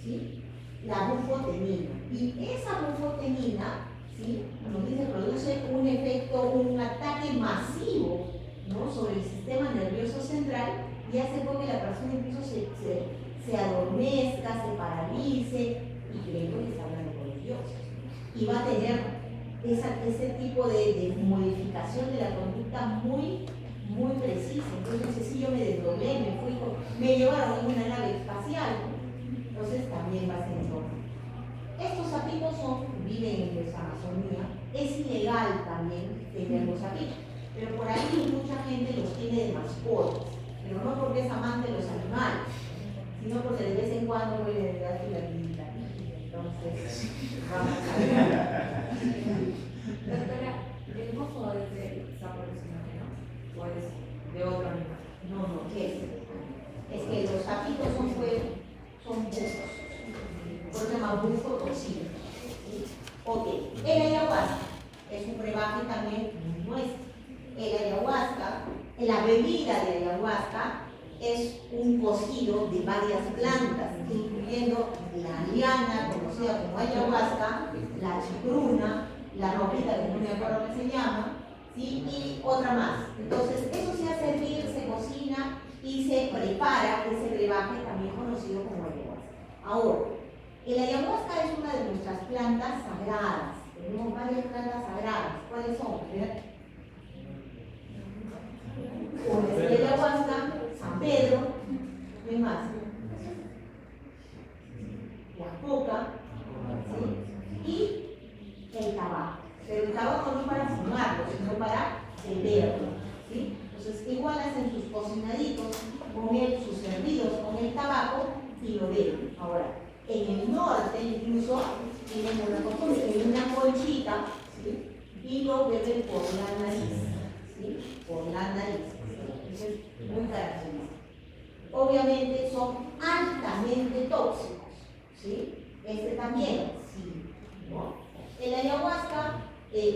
¿sí? La bufotenina. Y esa bufotenina, ¿sí? Nos dice, produce un efecto, un ataque masivo, ¿no? Sobre el sistema nervioso central y hace que la persona incluso se adormezca, se paralice y cree que está hablando con los dioses. Y va a tener ese tipo de modificación de la conducta muy precisa. Entonces, si yo me desdoblé, me llevaron en una nave espacial, entonces también va a ser enorme. Estos sapitos viven en nuestra Amazonía. Es ilegal también tener los sapitos, pero por ahí mucha gente los tiene de mascotas, pero no porque es amante de los animales, sino porque de vez en cuando puede dar su latita. Entonces, vamos a ver. Doctora, ¿el mozo es de sapo alucinógeno o es de otro animal? No, es que los sapitos son bufos, por eso se llama bufotoxina. Ok, el ayahuasca es un brebaje también nuestro. El ayahuasca, la bebida de ayahuasca es un cocido de varias plantas, incluyendo la liana conocida como ayahuasca, la chacruna, la ropita que no me acuerdo qué se llama, ¿sí? Y otra más. Entonces, eso se hace hervir, se cocina y se prepara ese brebaje también conocido como ayahuasca. Ahora, el ayahuasca es una de nuestras plantas sagradas. Tenemos varias plantas sagradas. ¿Cuáles son? El ayahuasca, San Pedro, ¿qué más? La coca, ¿sí? Y el tabaco. Pero el tabaco no para fumarlo, sino para beberlo, ¿sí? Entonces, igual hacen sus cocinaditos, sus hervidos con el tabaco y lo beben. Ahora, en el norte incluso tienen una costumbre, en una colchita, ¿sí? Y lo beben por la nariz, ¿sí? Por la nariz. Eso es muy característico. Obviamente son altamente tóxicos, ¿sí? Este también, sí, ¿no? El ayahuasca,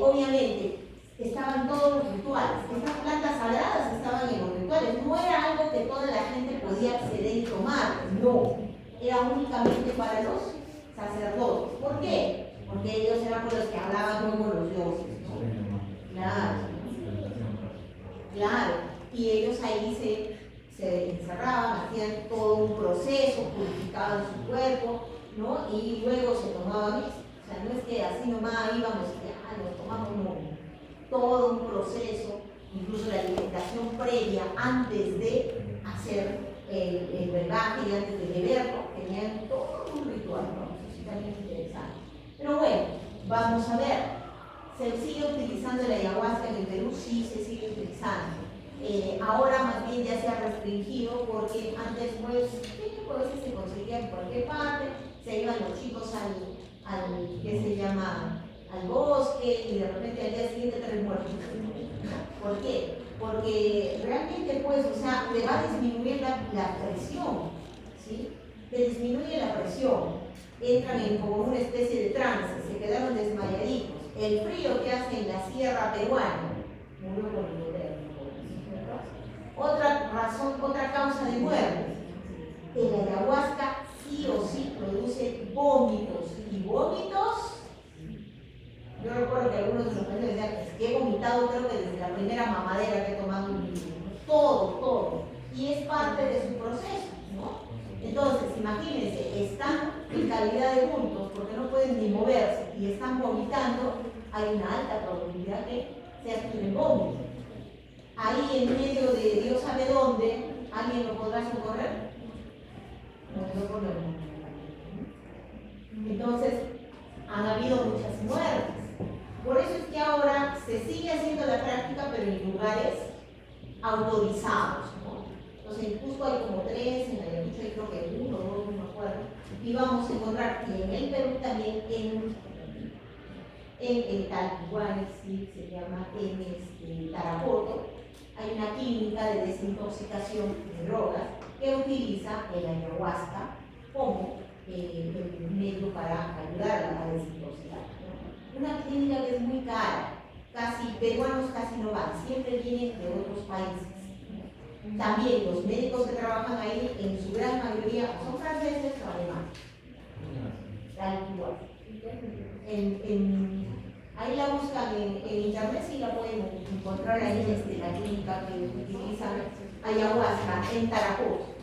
obviamente, estaban todos los rituales. Estas plantas sagradas estaban en los rituales. No era algo que toda la gente podía acceder y tomar, no. Era únicamente para los sacerdotes. ¿Por qué? Porque ellos eran los que hablaban con los dioses, ¿no? Claro. Claro. Y ellos ahí se encerraban, hacían todo un proceso, purificaban su cuerpo, ¿no? Y luego se tomaban eso. O sea, no es que así nomás íbamos y nos tomamos, no. Todo un proceso, incluso la alimentación previa antes de hacer el brebaje y antes de beberlo, tenían todo un ritual, ¿no? Eso sí también es interesante. Pero bueno, vamos a ver. ¿Se sigue utilizando el ayahuasca en el Perú? Sí, se sigue utilizando. Ahora más bien ya se ha restringido porque antes pues se conseguía en cualquier parte, se iban los chicos al ¿qué se llama? Al bosque y de repente al día siguiente tres muertos. ¿Por qué? Porque realmente pues, o sea, le va a disminuir la presión, ¿sí? Le disminuye la presión, entran en como una especie de trance, se quedaron desmayaditos. El frío que hace en la sierra peruana, murió con el gobierno. Otra razón, otra causa de muerte, el ayahuasca sí o sí produce vómitos, y vómitos, yo recuerdo que algunos de los pacientes decían que he vomitado creo que desde la primera mamadera que he tomado un libro, todo, y es parte de su proceso, ¿no? Entonces, imagínense, están en calidad de bultos porque no pueden ni moverse y están vomitando, hay una alta probabilidad que se activen vómitos. ahí en medio de Dios sabe dónde, ¿alguien lo podrá socorrer? No, no podemos. Entonces, han habido muchas muertes. Por eso es que ahora se sigue haciendo la práctica, pero en lugares autorizados, ¿no? Entonces, en Cusco hay como 3, en Ayacucho hay creo que 1 o 2, no me acuerdo. Y vamos a encontrar que en el Perú también, en Talcahuano, sí, se llama en Tarapoto, hay una clínica de desintoxicación de drogas que utiliza el ayahuasca como medio para ayudar a la desintoxicación, ¿no? Una clínica que es muy cara, peruanos casi no van, siempre vienen de otros países. También los médicos que trabajan ahí, en su gran mayoría, son franceses o alemanes. Tal igual. Ahí la buscan en internet, sí la pueden encontrar ahí desde la clínica que utilizan ayahuasca en Tarapoto.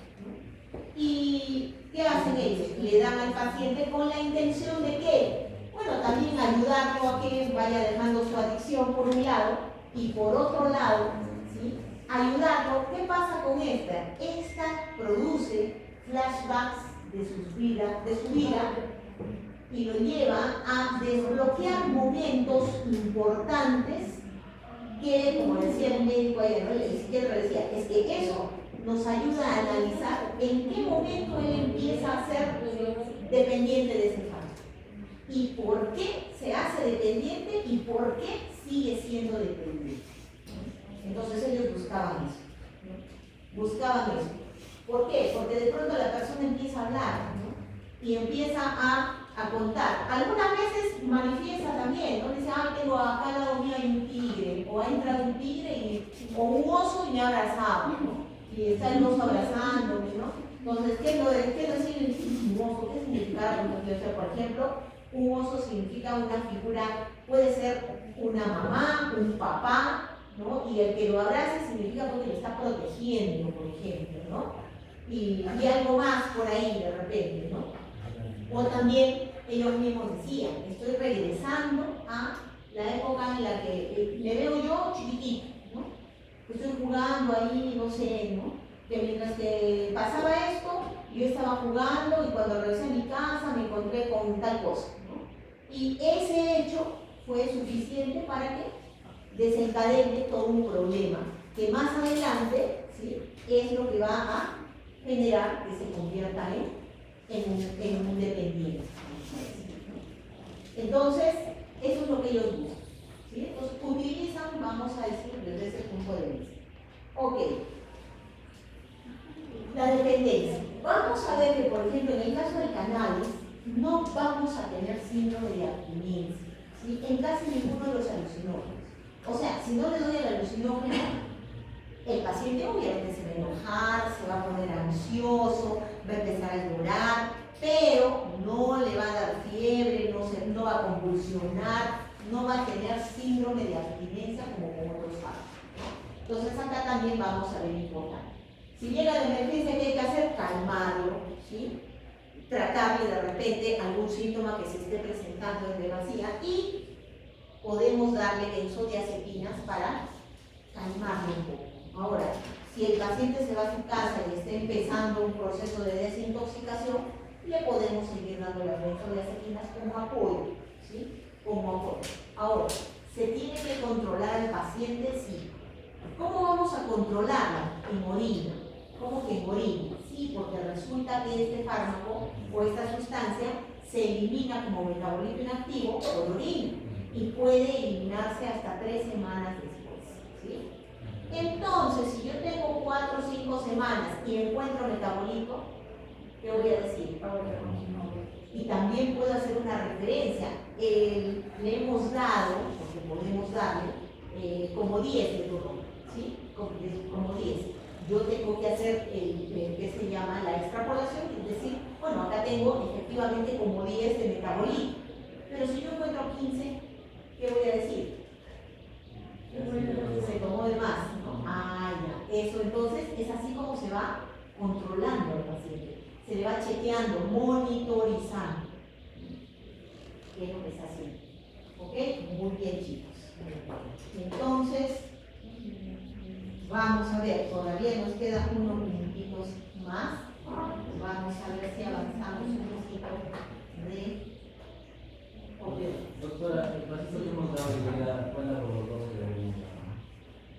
¿Y qué hacen ellos? Le dan al paciente con la intención de que, bueno, también ayudarlo a que vaya dejando su adicción por un lado, y por otro lado, ¿sí?, ayudarlo. ¿Qué pasa con esta? Esta produce flashbacks de su vida y lo lleva a desbloquear momentos importantes que, como decía el médico ayer, ¿no? El psiquiatra decía, es que eso nos ayuda a analizar en qué momento él empieza a ser dependiente de ese fármaco y por qué se hace dependiente y por qué sigue siendo dependiente. Entonces ellos buscaban eso. ¿Por qué? Porque de pronto la persona empieza a hablar, ¿no? Y empieza a contar. Algunas veces manifiesta también, ¿no? Dice, tengo acá al lado mío hay un tigre, o ha entrado un tigre o un oso y me ha abrazado, ¿no? Y está el oso abrazándome, ¿no? Entonces, ¿qué decir un oso? ¿Qué significa un oso? Por ejemplo, un oso significa una figura, puede ser una mamá, un papá, ¿no? Y el que lo abrace significa porque lo está protegiendo, por ejemplo, ¿no? Y algo más por ahí de repente, ¿no? O también ellos mismos decían, estoy regresando a la época en la que me veo yo chiquitito, ¿no? Estoy jugando ahí, no sé, ¿no? Que mientras que pasaba esto, yo estaba jugando y cuando regresé a mi casa me encontré con tal cosa, ¿no? Y ese hecho fue suficiente para que desencadene todo un problema que más adelante, ¿sí?, es lo que va a generar que se convierta en un dependiente. Entonces, eso es lo que ellos buscan, ¿sí? Entonces, utilizan, vamos a decir, desde ese punto de vista. Ok. La dependencia. Vamos a ver que, por ejemplo, en el caso del cannabis, no vamos a tener síndrome de abstinencia, ¿sí?, en casi ninguno de los alucinógenos. O sea, si no le doy el alucinógeno, el paciente obviamente se va a enojar, se va a poner ansioso, va a empezar a llorar, pero no le va a dar fiebre, no va a convulsionar, no va a tener síndrome de abstinencia como con otros fármacos. Entonces acá también vamos a ver importante. Si llega la emergencia, ¿qué hay que hacer? Calmarlo, ¿sí?, tratarle de repente algún síntoma que se esté presentando en demasía y podemos darle benzodiazepinas para calmarlo un poco. Ahora, si el paciente se va a su casa y está empezando un proceso de desintoxicación, le podemos seguir dando las benzodiazepinas como apoyo, ¿sí?, como apoyo. Ahora, ¿se tiene que controlar al paciente? Sí. ¿Cómo vamos a controlarla? En orina. ¿Cómo que en orina? Sí, porque resulta que este fármaco o esta sustancia se elimina como metabolito inactivo por orina y puede eliminarse hasta 3 semanas después, ¿sí? Entonces, si yo tengo 4 o 5 semanas y encuentro metabolito, ¿qué voy a decir? Y también puedo hacer una referencia. Le hemos dado, porque podemos darle, como 10 de todo, ¿sí? Como 10. Yo tengo que hacer que se llama la extrapolación, es decir, bueno, acá tengo efectivamente como 10 de metabolito, pero si yo encuentro 15, ¿qué voy a decir? Se tomó de más, ¿no? Ya. Eso entonces es así como se va controlando al paciente. Se le va chequeando, monitorizando. ¿Qué es lo que está haciendo? ¿Ok? Muy bien, chicos. Entonces, Vamos a ver, todavía nos quedan unos minutitos más. Vamos a ver si avanzamos un poquito de opioides. Doctora, el pasito que hemos dado debería cuenta por los dos que deberían dar.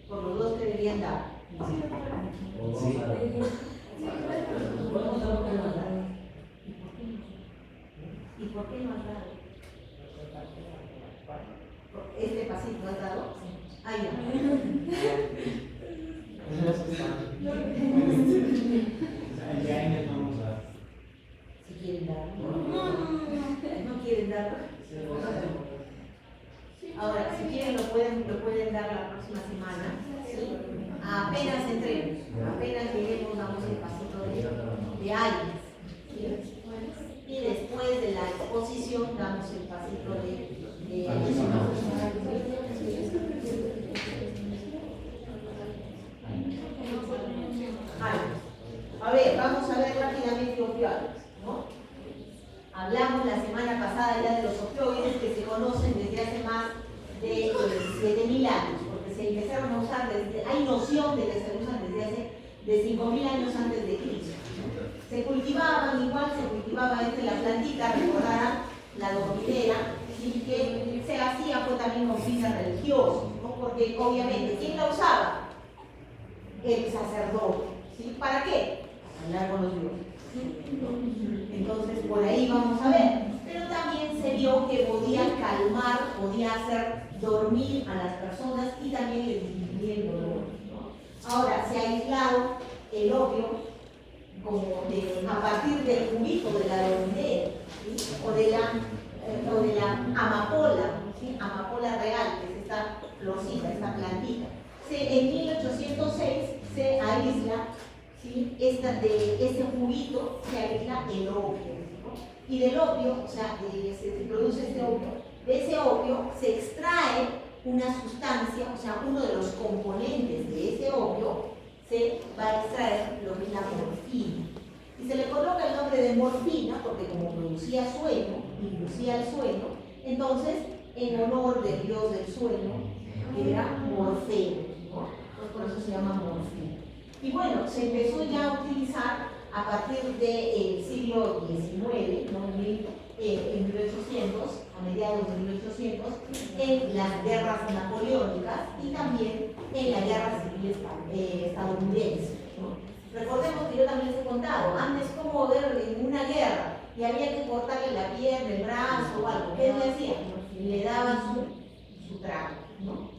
Por los dos que deberían dar. O vamos a dar. Podemos dar lo que más dar. ¿Y por qué no has dado? ¿Este pasito no has dado? Ah, ya. ¿En qué años vamos a...? Si quieren dar. No quieren dar. Ahora, si quieren lo pueden dar la próxima semana. ¿Sí? Apenas entremos, apenas lleguemos, damos el pasito de aires. ¿Sí? Y después de la exposición damos el pasito de a ver, vamos a ver rápidamente opioides, ¿no? Hablamos la semana pasada ya de los opioides que se conocen desde hace más de 7.000 años, porque se empezaron a usar hay noción de que se usan desde hace de 5.000 años antes de Cristo. Se cultivaban, igual se cultivaba la plantita, recordarán la dormidera, y que se hacía pues también con fines religiosos, ¿no? Porque obviamente, ¿quién la usaba? El sacerdote, ¿sí? ¿Para qué? Hablar con los dioses. Entonces, por ahí vamos a ver. Pero también se vio que podía calmar, podía hacer dormir a las personas y también les disminuía el dolor, ¿no? Ahora, se ha aislado el opio a partir del juguito de la dormidera, ¿sí? o de la amapola, ¿sí? Amapola real, que es esta florcita, esta plantita. En 1806 se aísla, ¿sí? De ese juguito se aísla el opio, ¿no? Y del opio, o sea, se produce este opio, de ese opio se extrae una sustancia, o sea, uno de los componentes de ese opio se va a extraer lo que es la morfina. Y se le coloca el nombre de morfina porque como producía sueño, inducía el sueño, entonces en honor del dios del sueño, que era Morfeo, ¿no? Entonces por eso se llama morfina. Y bueno, se empezó ya a utilizar a partir del siglo XIX, ¿no? En 1800, a mediados de 1800, en las guerras napoleónicas y también en la guerra civil estadounidense, ¿no? Recordemos que yo también les he contado, antes como ver en una guerra y había que cortarle la pierna, el brazo o algo, ¿qué le hacían? Le daban su trago, ¿no?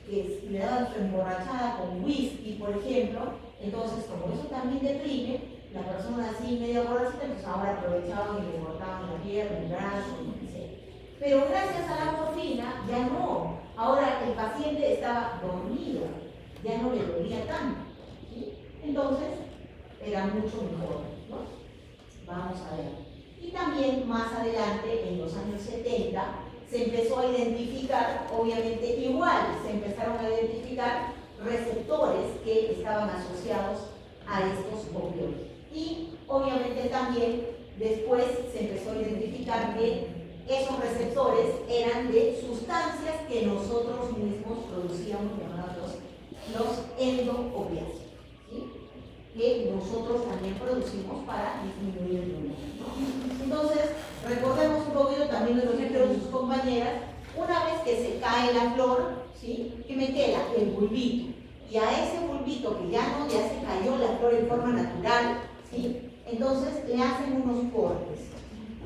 Le daban su emborrachada con whisky, por ejemplo. Entonces, como eso también deprime, la persona así medio borrachita, pues ahora aprovechaban y le cortaban la pierna, el brazo, lo que sea. Pero gracias a la morfina, ya no. Ahora el paciente estaba dormido, ya no le dolía tanto, ¿sí? Entonces, era mucho mejor, ¿no? Vamos a ver. Y también más adelante, en los años 70, se empezó a identificar, obviamente igual, se empezaron a identificar receptores que estaban asociados a estos opioides. Y obviamente también después se empezó a identificar que esos receptores eran de sustancias que nosotros mismos producíamos, llamados los endoopiáceos, ¿sí? Que nosotros también producimos para disminuir el dolor, ¿no? Entonces, recordemos un poquito también de lo que dijeron sus compañeras. Una vez que se cae la flor, ¿sí? ¿Qué me queda? El bulbito. Y a ese bulbito que ya se cayó la flor en forma natural, ¿sí? Entonces le hacen unos cortes.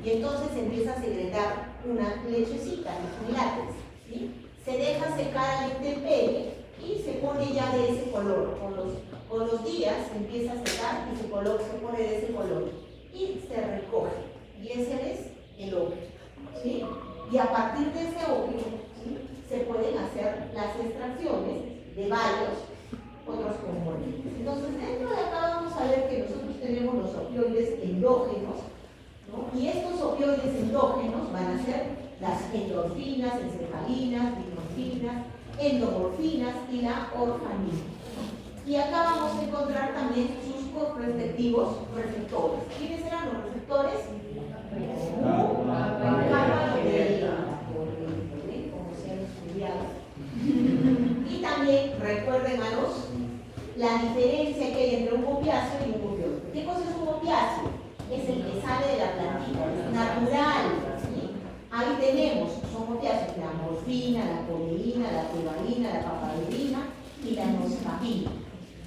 Y entonces empieza a secretar una lechecita, un látex, ¿sí? Se deja secar a la intemperie y se pone ya de ese color. Con los días se empieza a secar y se pone de ese color. Y se recoge. Y ese es el opio, ¿sí? Y a partir de ese opio, ¿sí? Se pueden hacer las extracciones de varios otros componentes. Entonces, dentro de acá vamos a ver que nosotros tenemos los opioides endógenos, ¿no? Y estos opioides endógenos van a ser las endorfinas, encefalinas, dinorfinas, endomorfinas y la orfanina. Y acá vamos a encontrar también sus respectivos receptores. ¿Quiénes eran los receptores? Como se han estudiado. Y también recuerden a los la diferencia que hay entre un opiáceo y un opioide. ¿Qué cosa es un opiáceo? Es el que sale de la plantilla, es natural. ¿Sí? Ahí tenemos, son opiáceos, la morfina, la codeína, la tebaína, la papaverina y la noscapina.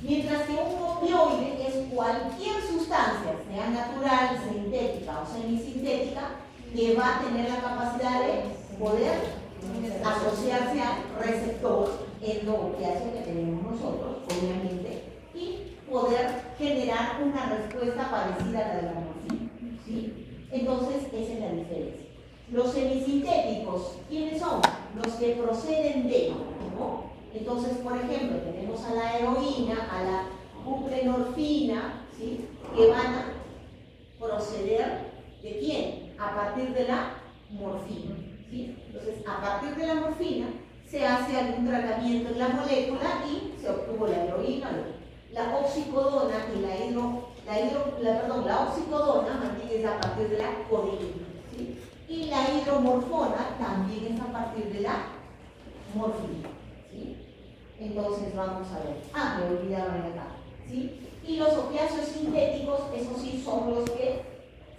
Mientras que un opioide es cualquier sustancia, sea natural, sintética o semisintética, que va a tener la capacidad de poder asociarse al receptor endoopiáceo que tenemos nosotros, obviamente, y poder generar una respuesta parecida a la de la morfina. ¿Sí? Entonces, esa es la diferencia. Los semisintéticos, ¿quiénes son? Los que proceden de, ¿no? Entonces, por ejemplo, tenemos a la heroína, a la buprenorfina, ¿sí? Que van a proceder ¿de quién? A partir de la morfina. ¿Sí? Entonces, a partir de la morfina se hace algún tratamiento en la molécula y se obtuvo la heroína, la oxicodona y la oxicodona es a partir de la codeína. ¿Sí? Y la hidromorfona también es a partir de la morfina. ¿Sí? Entonces vamos a ver. Me olvidaba de acá. ¿Sí? Y los opiáceos sintéticos, esos sí son los que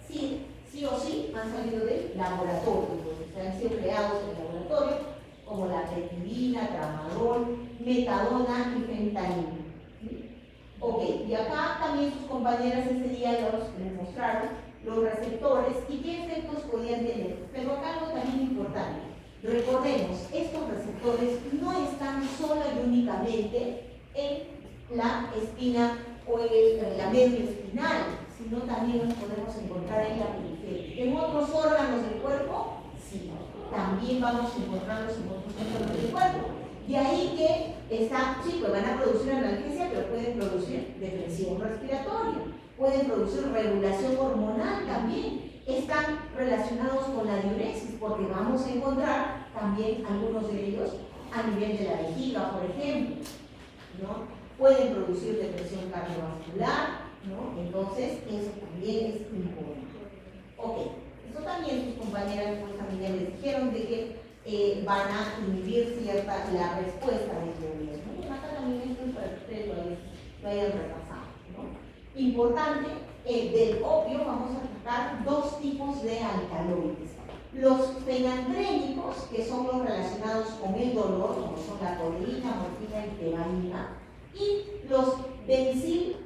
sí o sí han salido del laboratorio, los que han sido creados en el laboratorio, como la petilina, tramadol, metadona y fentanilo. ¿Sí? Ok, y acá también sus compañeras ese día les mostraron los receptores y qué efectos podían tener. Pero acá algo también importante. Recordemos, estos receptores no están solo y únicamente en la espina o en la médula espinal, sino también los podemos encontrar en la periferia. ¿En otros órganos del cuerpo? Sí. También vamos a encontrarlos en otros órganos del cuerpo. De ahí que pues van a producir analgesia, pero pueden producir depresión respiratoria, pueden producir regulación hormonal también. Están relacionados con la diuresis, porque vamos a encontrar también algunos de ellos a nivel de la vejiga, por ejemplo, ¿no? Pueden producir depresión cardiovascular, ¿no? Entonces, eso también es importante. Ok, eso también sus compañeras pues, también les dijeron de que van a inhibir la respuesta del gobierno. Y acá también esto es para que ustedes lo hayan repasado, ¿no? Importante, del opio vamos a tratar dos tipos de alcaloides. Los fenandrénicos, que son los relacionados con el dolor, como son la codeína, morfina y tebaína, y los benzil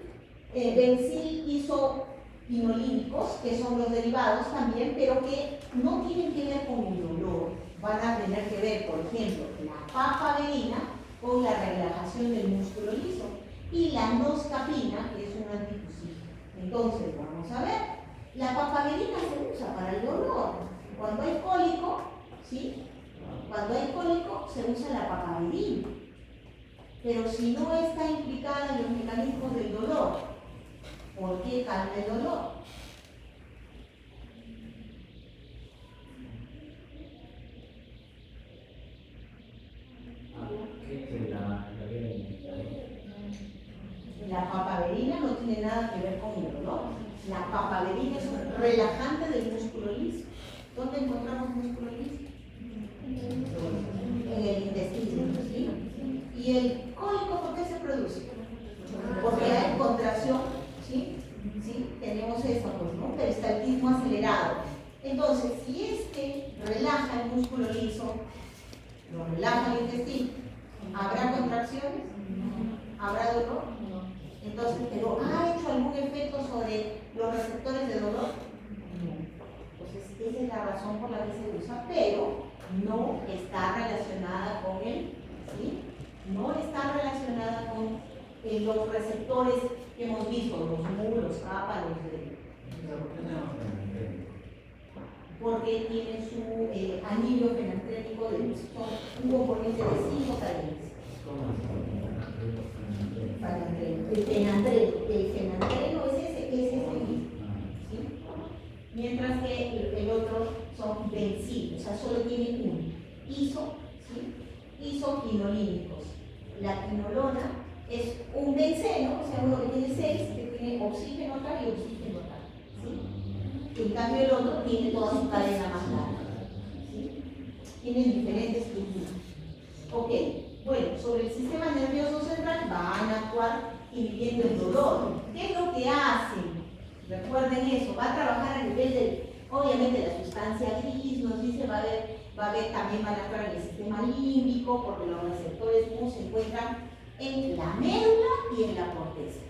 isoquinolínicos, que son los derivados también, pero que no tienen que ver con el dolor. Van a tener que ver, por ejemplo, la papaverina con la relajación del músculo liso y la noscapina, que es un antifusivo. Entonces, vamos a ver, la papaverina se usa para el dolor. Cuando hay cólico, ¿sí? Cuando hay cólico se usa la papaverina. Pero si no está implicada en los mecanismos del dolor, ¿por qué calma el dolor? La papaverina no tiene nada que ver con el dolor. La papaverina es un relajante del músculo liso. ¿Dónde encontramos músculo liso? En el intestino, ¿sí? ¿Y el cólico por qué se produce? Porque hay contracción, ¿sí? ¿Sí? Tenemos eso, pues, ¿no? Peristaltismo acelerado. Entonces, si relaja el músculo liso, lo relaja el intestino, ¿habrá contracciones? ¿Habrá dolor? Entonces, ¿pero ha hecho algún efecto sobre los receptores de dolor? No. Entonces, esa es la razón por la que se usa, pero no está relacionada con ¿sí? No está relacionada con los receptores que hemos visto, los mulos, capa, porque tiene su anillo fenantrénico de un componente de 5 cadenas. El fenantreno es ese mismo, ¿sí? Mientras que el otro son benzil, o sea, solo tiene uno. Isoquinolínicos. La quinolona es un benceno, o sea, uno que tiene 6, que tiene oxígeno tal y oxígeno tal, ¿sí? En cambio el otro tiene toda su cadena más larga, ¿sí? Tienen diferentes estructuras. Ok, bueno, sobre el sistema nervioso central van a actuar inhibiendo el dolor. ¿Qué es lo que hacen? Recuerden eso, va a trabajar a nivel de, obviamente, la sustancia gris, nos dice, va a haber también van a actuar en el sistema límbico, porque los receptores MU se encuentran en la médula y en la corteza.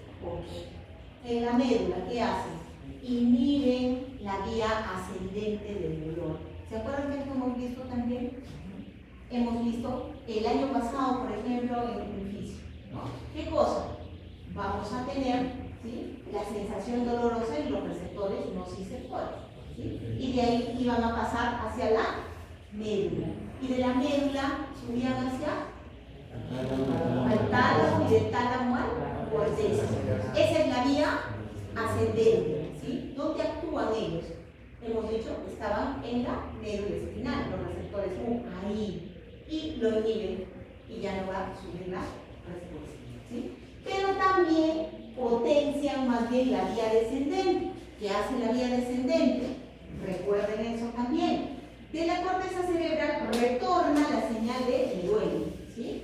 En la médula, ¿qué hacen? Inhiben la vía ascendente del dolor. ¿Se acuerdan que esto hemos visto también? Hemos visto el año pasado, por ejemplo, en el fisio. ¿Qué cosa? Vamos a tener, ¿sí?, la sensación dolorosa en los receptores nociceptores, ¿sí? Y de ahí iban a pasar hacia la médula. Y de la médula subían hacia al tálamo y del tálamo al corteza. Esa es la vía ascendente, ¿sí? ¿Dónde actúan ellos? Hemos dicho que estaban en la médula espinal, los receptores MU, ahí, y lo inhiben y ya no va a subir la respuesta, ¿sí? Pero también potencian más bien la vía descendente. ¿Qué hace la vía descendente? Recuerden eso también. De la corteza cerebral retorna la señal de me duele, ¿sí?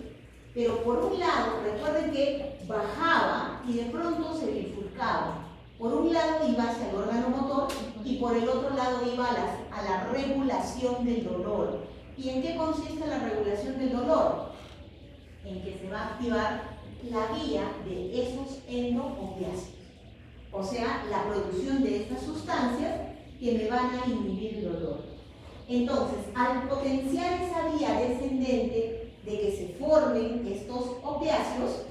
Pero por un lado, recuerden que bajaba y de pronto se bifurcaba. Por un lado iba hacia el órgano motor y por el otro lado iba a la regulación del dolor. ¿Y en qué consiste la regulación del dolor? En que se va a activar la vía de esos endoopiáceos, o sea, la producción de estas sustancias que me van a inhibir el dolor. Entonces, al potenciar esa vía descendente de que se formen estos opiáceos,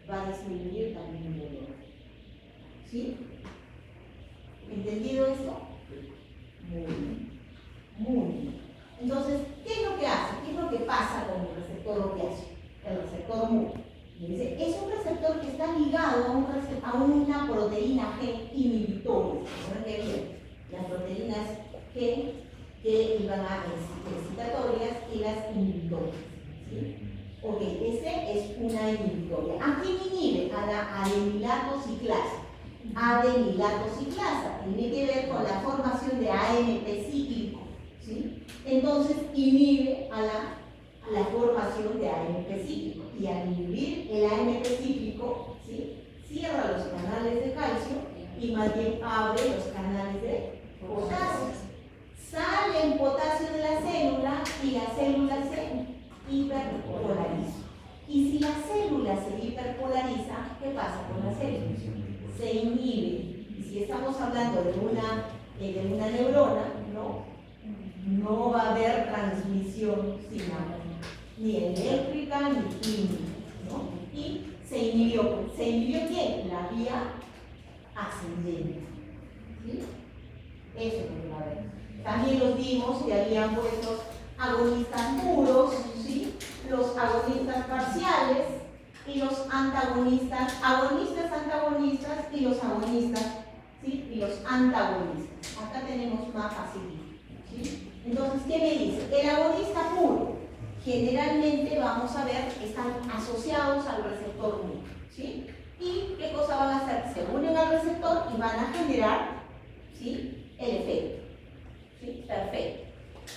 va a disminuir también el dolor. ¿Sí? ¿Entendido esto? Muy bien. Muy bien. Entonces, ¿qué es lo que hace? ¿Qué es lo que pasa con el receptor opiáceo? El receptor MU. Es un receptor que está ligado a una proteína G inhibitoria. Recuerden bien, las proteínas G que iban a excitatorias y las inhibitorias. ¿Sí? Ok, ese es una inhibitoria. ¿A quién inhibe? A la adenilatociclasa. Adenilatociclasa tiene que ver con la formación de AMP cíclico. ¿Sí? Entonces inhibe a la formación de AMP cíclico. Y al inhibir el AMP cíclico, ¿sí?, cierra los canales de calcio y más bien abre los canales de potasio. Sale el potasio de la célula y la célula se hiperpolariza. Y si la célula se hiperpolariza, ¿qué pasa con la célula? Se inhibe. Y si estamos hablando de una neurona, no va a haber transmisión sináptica, ni eléctrica ni química, ¿no? Y se inhibió. ¿Se inhibió quién? La vía ascendente. ¿Sí? Eso es lo que va a ver. También los vimos que habían puestos agonistas puros, ¿sí?, los agonistas parciales y los antagonistas, antagonistas y los agonistas, ¿sí?, y los antagonistas. Acá tenemos más facilito, ¿sí? Entonces, ¿qué me dice? El agonista puro, generalmente vamos a ver, están asociados al receptor MU, ¿sí? ¿Y qué cosa van a hacer? Se unen al receptor y van a generar, ¿sí?, el efecto. ¿Sí? Perfecto.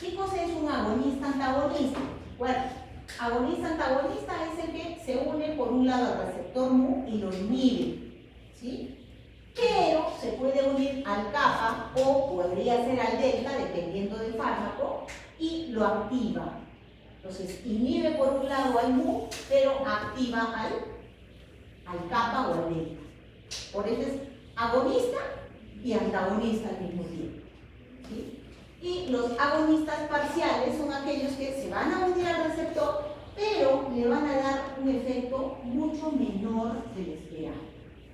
¿Qué cosa es un agonista antagonista? Bueno, agonista antagonista es el que se une por un lado al receptor MU y lo inhibe, ¿sí? Pero se puede unir al kappa o podría ser al delta, dependiendo del fármaco, y lo activa. Entonces, inhibe por un lado al MU, pero activa al kappa o al delta. Por eso es agonista y antagonista al mismo tiempo, ¿sí? Y los agonistas parciales son aquellos que se van a unir al receptor, pero le van a dar un efecto mucho menor del esperado,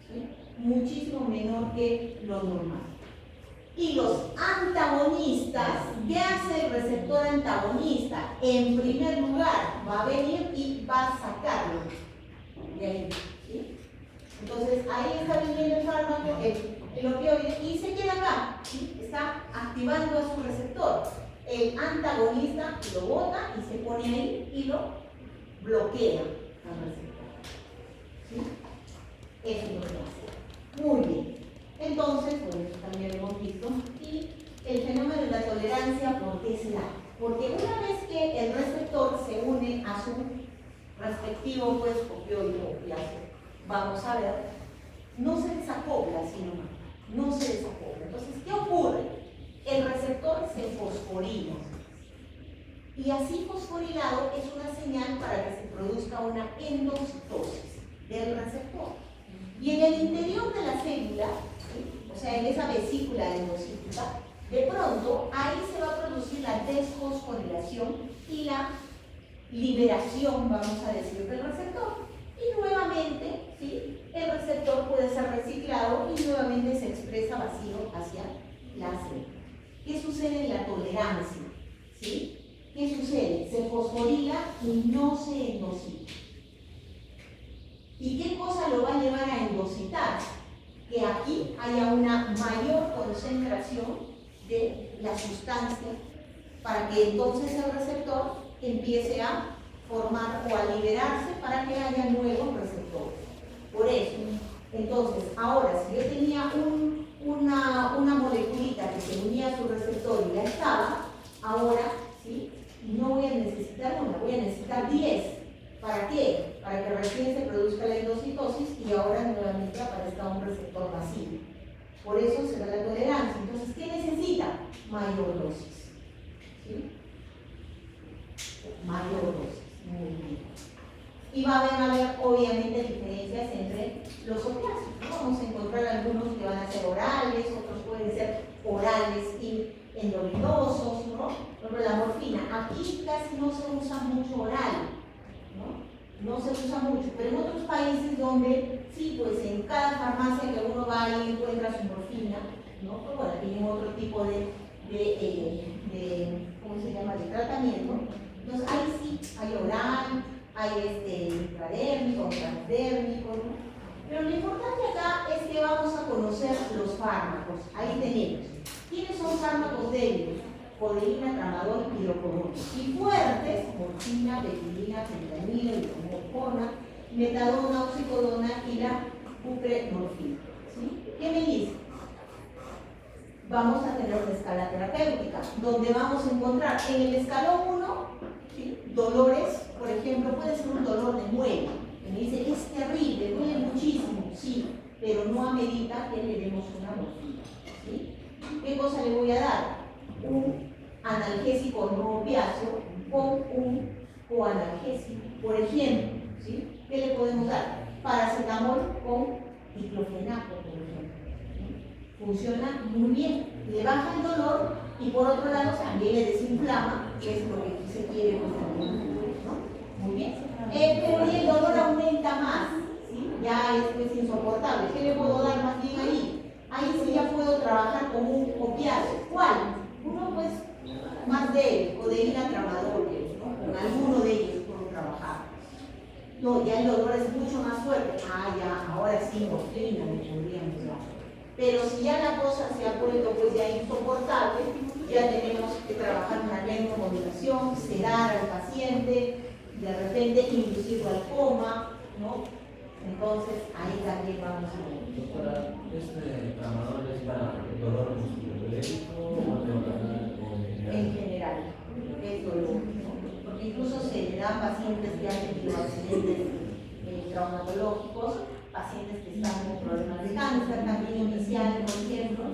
¿sí?, muchísimo menor que lo normal. Y los antagonistas, ¿qué hace el receptor antagonista? En primer lugar, va a venir y va a sacarlo de ahí, ¿sí? Entonces, ahí está viniendo el fármaco, el opioide, y se queda acá, ¿sí? Está activando a su receptor. El antagonista lo bota y se pone ahí y lo bloquea al receptor, ¿sí? Eso es lo que hace. Muy bien. Entonces, bueno, eso también lo hemos visto. Y el fenómeno de la tolerancia, ¿por qué se da? Porque una vez que el receptor se une a su respectivo, pues, opioide o opiáceo, vamos a ver, no se desacopla, sino no se desacopla. Entonces, ¿qué ocurre? El receptor se fosforila. Y así fosforilado es una señal para que se produzca una endocitosis del receptor. Y en el interior de la célula, ¿sí? O sea, en esa vesícula endocítica, de pronto ahí se va a producir la desfosforilación y la liberación, vamos a decir, del receptor. Y nuevamente, ¿sí? El receptor puede ser reciclado y nuevamente se expresa vacío hacia la célula. ¿Qué sucede en la tolerancia? ¿Sí? ¿Qué sucede? Se fosforila y no se endocita. ¿Y qué cosa lo va a llevar a endocitar? Que aquí haya una mayor concentración de la sustancia para que entonces el receptor empiece a formar o a liberarse para que haya nuevos receptores. Por eso, entonces, ahora si yo tenía una moleculita que se unía a su receptor y ya estaba, ahora, ¿sí? No voy a necesitar una, voy a necesitar 10. ¿Para qué? Para que recién se produzca la endocitosis y ahora nuevamente aparezca un receptor vacío. Por eso se da la tolerancia. Entonces, ¿qué necesita? Mayor dosis. ¿Sí? Mayor dosis. Muy bien. Y va a haber obviamente diferencias entre los opiáceos, ¿no? Vamos a encontrar algunos que van a ser orales, otros pueden ser orales y endovenosos, ¿no? Por ejemplo, la morfina, aquí casi no se usa mucho oral, ¿no? No se usa mucho, pero en otros países donde sí, pues en cada farmacia que uno va y encuentra su morfina, ¿no? Pues bueno, tienen otro tipo de ¿cómo se llama?, de tratamiento. Entonces ahí sí, hay oral, hay intradérmico, transdérmico, ¿no? Pero lo importante acá es que vamos a conocer los fármacos. Ahí tenemos. ¿Quiénes son fármacos débiles? Codeína, tramadol y hidrocodona. Y fuertes, morfina, pepilina, fentanilo, hidromorfona, metadona, oxicodona y la buprenorfina. ¿Sí? ¿Qué me dice? Vamos a tener una escala terapéutica, donde vamos a encontrar en el escalón 1, ¿sí?, dolores, por ejemplo, puede ser un dolor de muela, que me dice, es terrible, duele muchísimo, sí, pero no amerita que le demos una morfina, ¿sí? ¿Qué cosa le voy a dar? Un analgésico no opiáceo con un coanalgésico, por ejemplo, ¿sí? ¿Qué le podemos dar? Paracetamol con diclofenaco, por ejemplo. Funciona muy bien, le baja el dolor y por otro lado también le desinflama, que es lo que se quiere, ¿no? Muy bien. Pero y el dolor aumenta más, ¿sí? Ya es insoportable. ¿Qué le puedo dar más bien ahí? Ahí sí ya puedo trabajar con un opiáceo. ¿Cuál? Uno pues más débil, codeína, tramadol, ¿no? Con alguno de ellos puedo trabajar. No, ya el dolor es mucho más fuerte. Ah, ya, ahora sí, morfina me podríamos dar. Pero si ya la cosa se ha vuelto pues ya insoportable, ya tenemos que trabajar una neuromodulación, sedar al paciente, de repente inducirlo al coma, ¿no? Entonces ahí también vamos a ver. Doctora, ¿este tramador es para el dolor musculoesquelético o En general, es dolor, ¿no? Porque incluso se le dan pacientes que han tenido accidentes traumatológicos, pacientes que están con problemas de cáncer, también inicial, por ejemplo,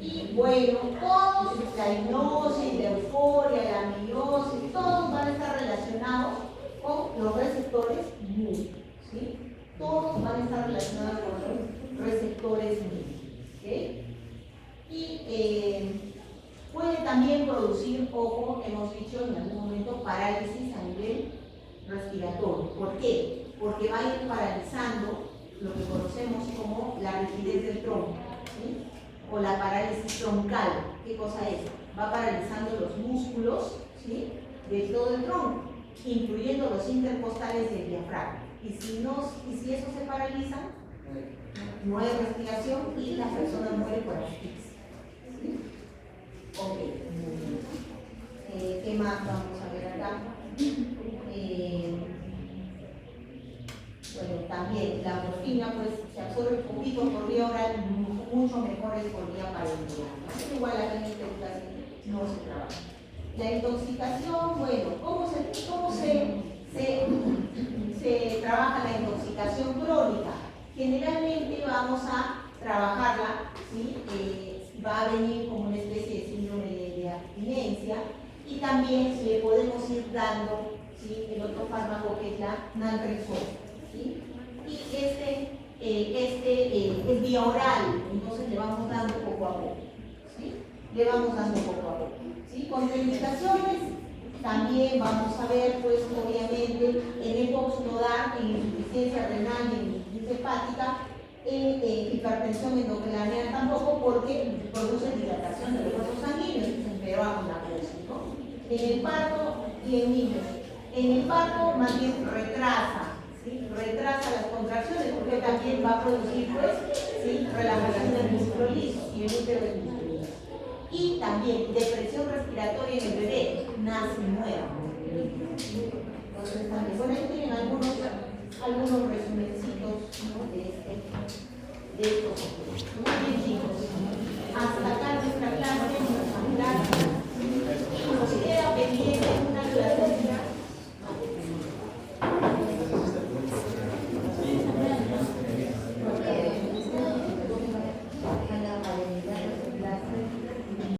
y bueno, todos, la hipnosis, la euforia, la amiosis, todos van a estar relacionados con los receptores MU, ¿sí? Todos van a estar relacionados con los receptores MU, ¿okay? Y puede también producir, ojo, hemos dicho en algún momento, parálisis a nivel respiratorio. ¿Por qué? Porque va a ir paralizando lo que conocemos como la rigidez del tronco, ¿sí? O la parálisis troncal. ¿Qué cosa es? Va paralizando los músculos, ¿sí?, de todo el tronco, incluyendo los intercostales del diafragma. Y si eso se paraliza, no hay respiración y la persona muere por asfixia, ¿sí? Ok, ¿qué más vamos a ver acá? Bueno, también la morfina pues se absorbe un poquito por vía oral, mucho mejor es por vía parenteral. Igual acá en este caso no se trabaja. La intoxicación, bueno, ¿cómo se se trabaja la intoxicación crónica. Generalmente vamos a trabajarla, ¿sí? Va a venir como una especie de síndrome de abstinencia y también le podemos ir dando, ¿sí? El otro fármaco que es la naltrexona, ¿sí? Y este es vía oral, entonces le vamos dando poco a poco, ¿sí? Le vamos dando poco a poco, ¿sí? Contraindicaciones, también vamos a ver, pues, obviamente, en EPOX no dar en insuficiencia renal y en insuficiencia hepática, hipertensión endocrinal tampoco, porque produce dilatación de los vasos sanguíneos, y empeoramos la dosis, ¿no? En el parto y en niños. En el parto, más bien retrasa, ¿sí? Retrasa las contracciones, porque también va a producir, pues, ¿sí? Relajación del músculo liso y el útero del músculo liso. Y también depresión respiratoria en el bebé, nace y muere. Entonces, también, bueno, ahí tienen algunos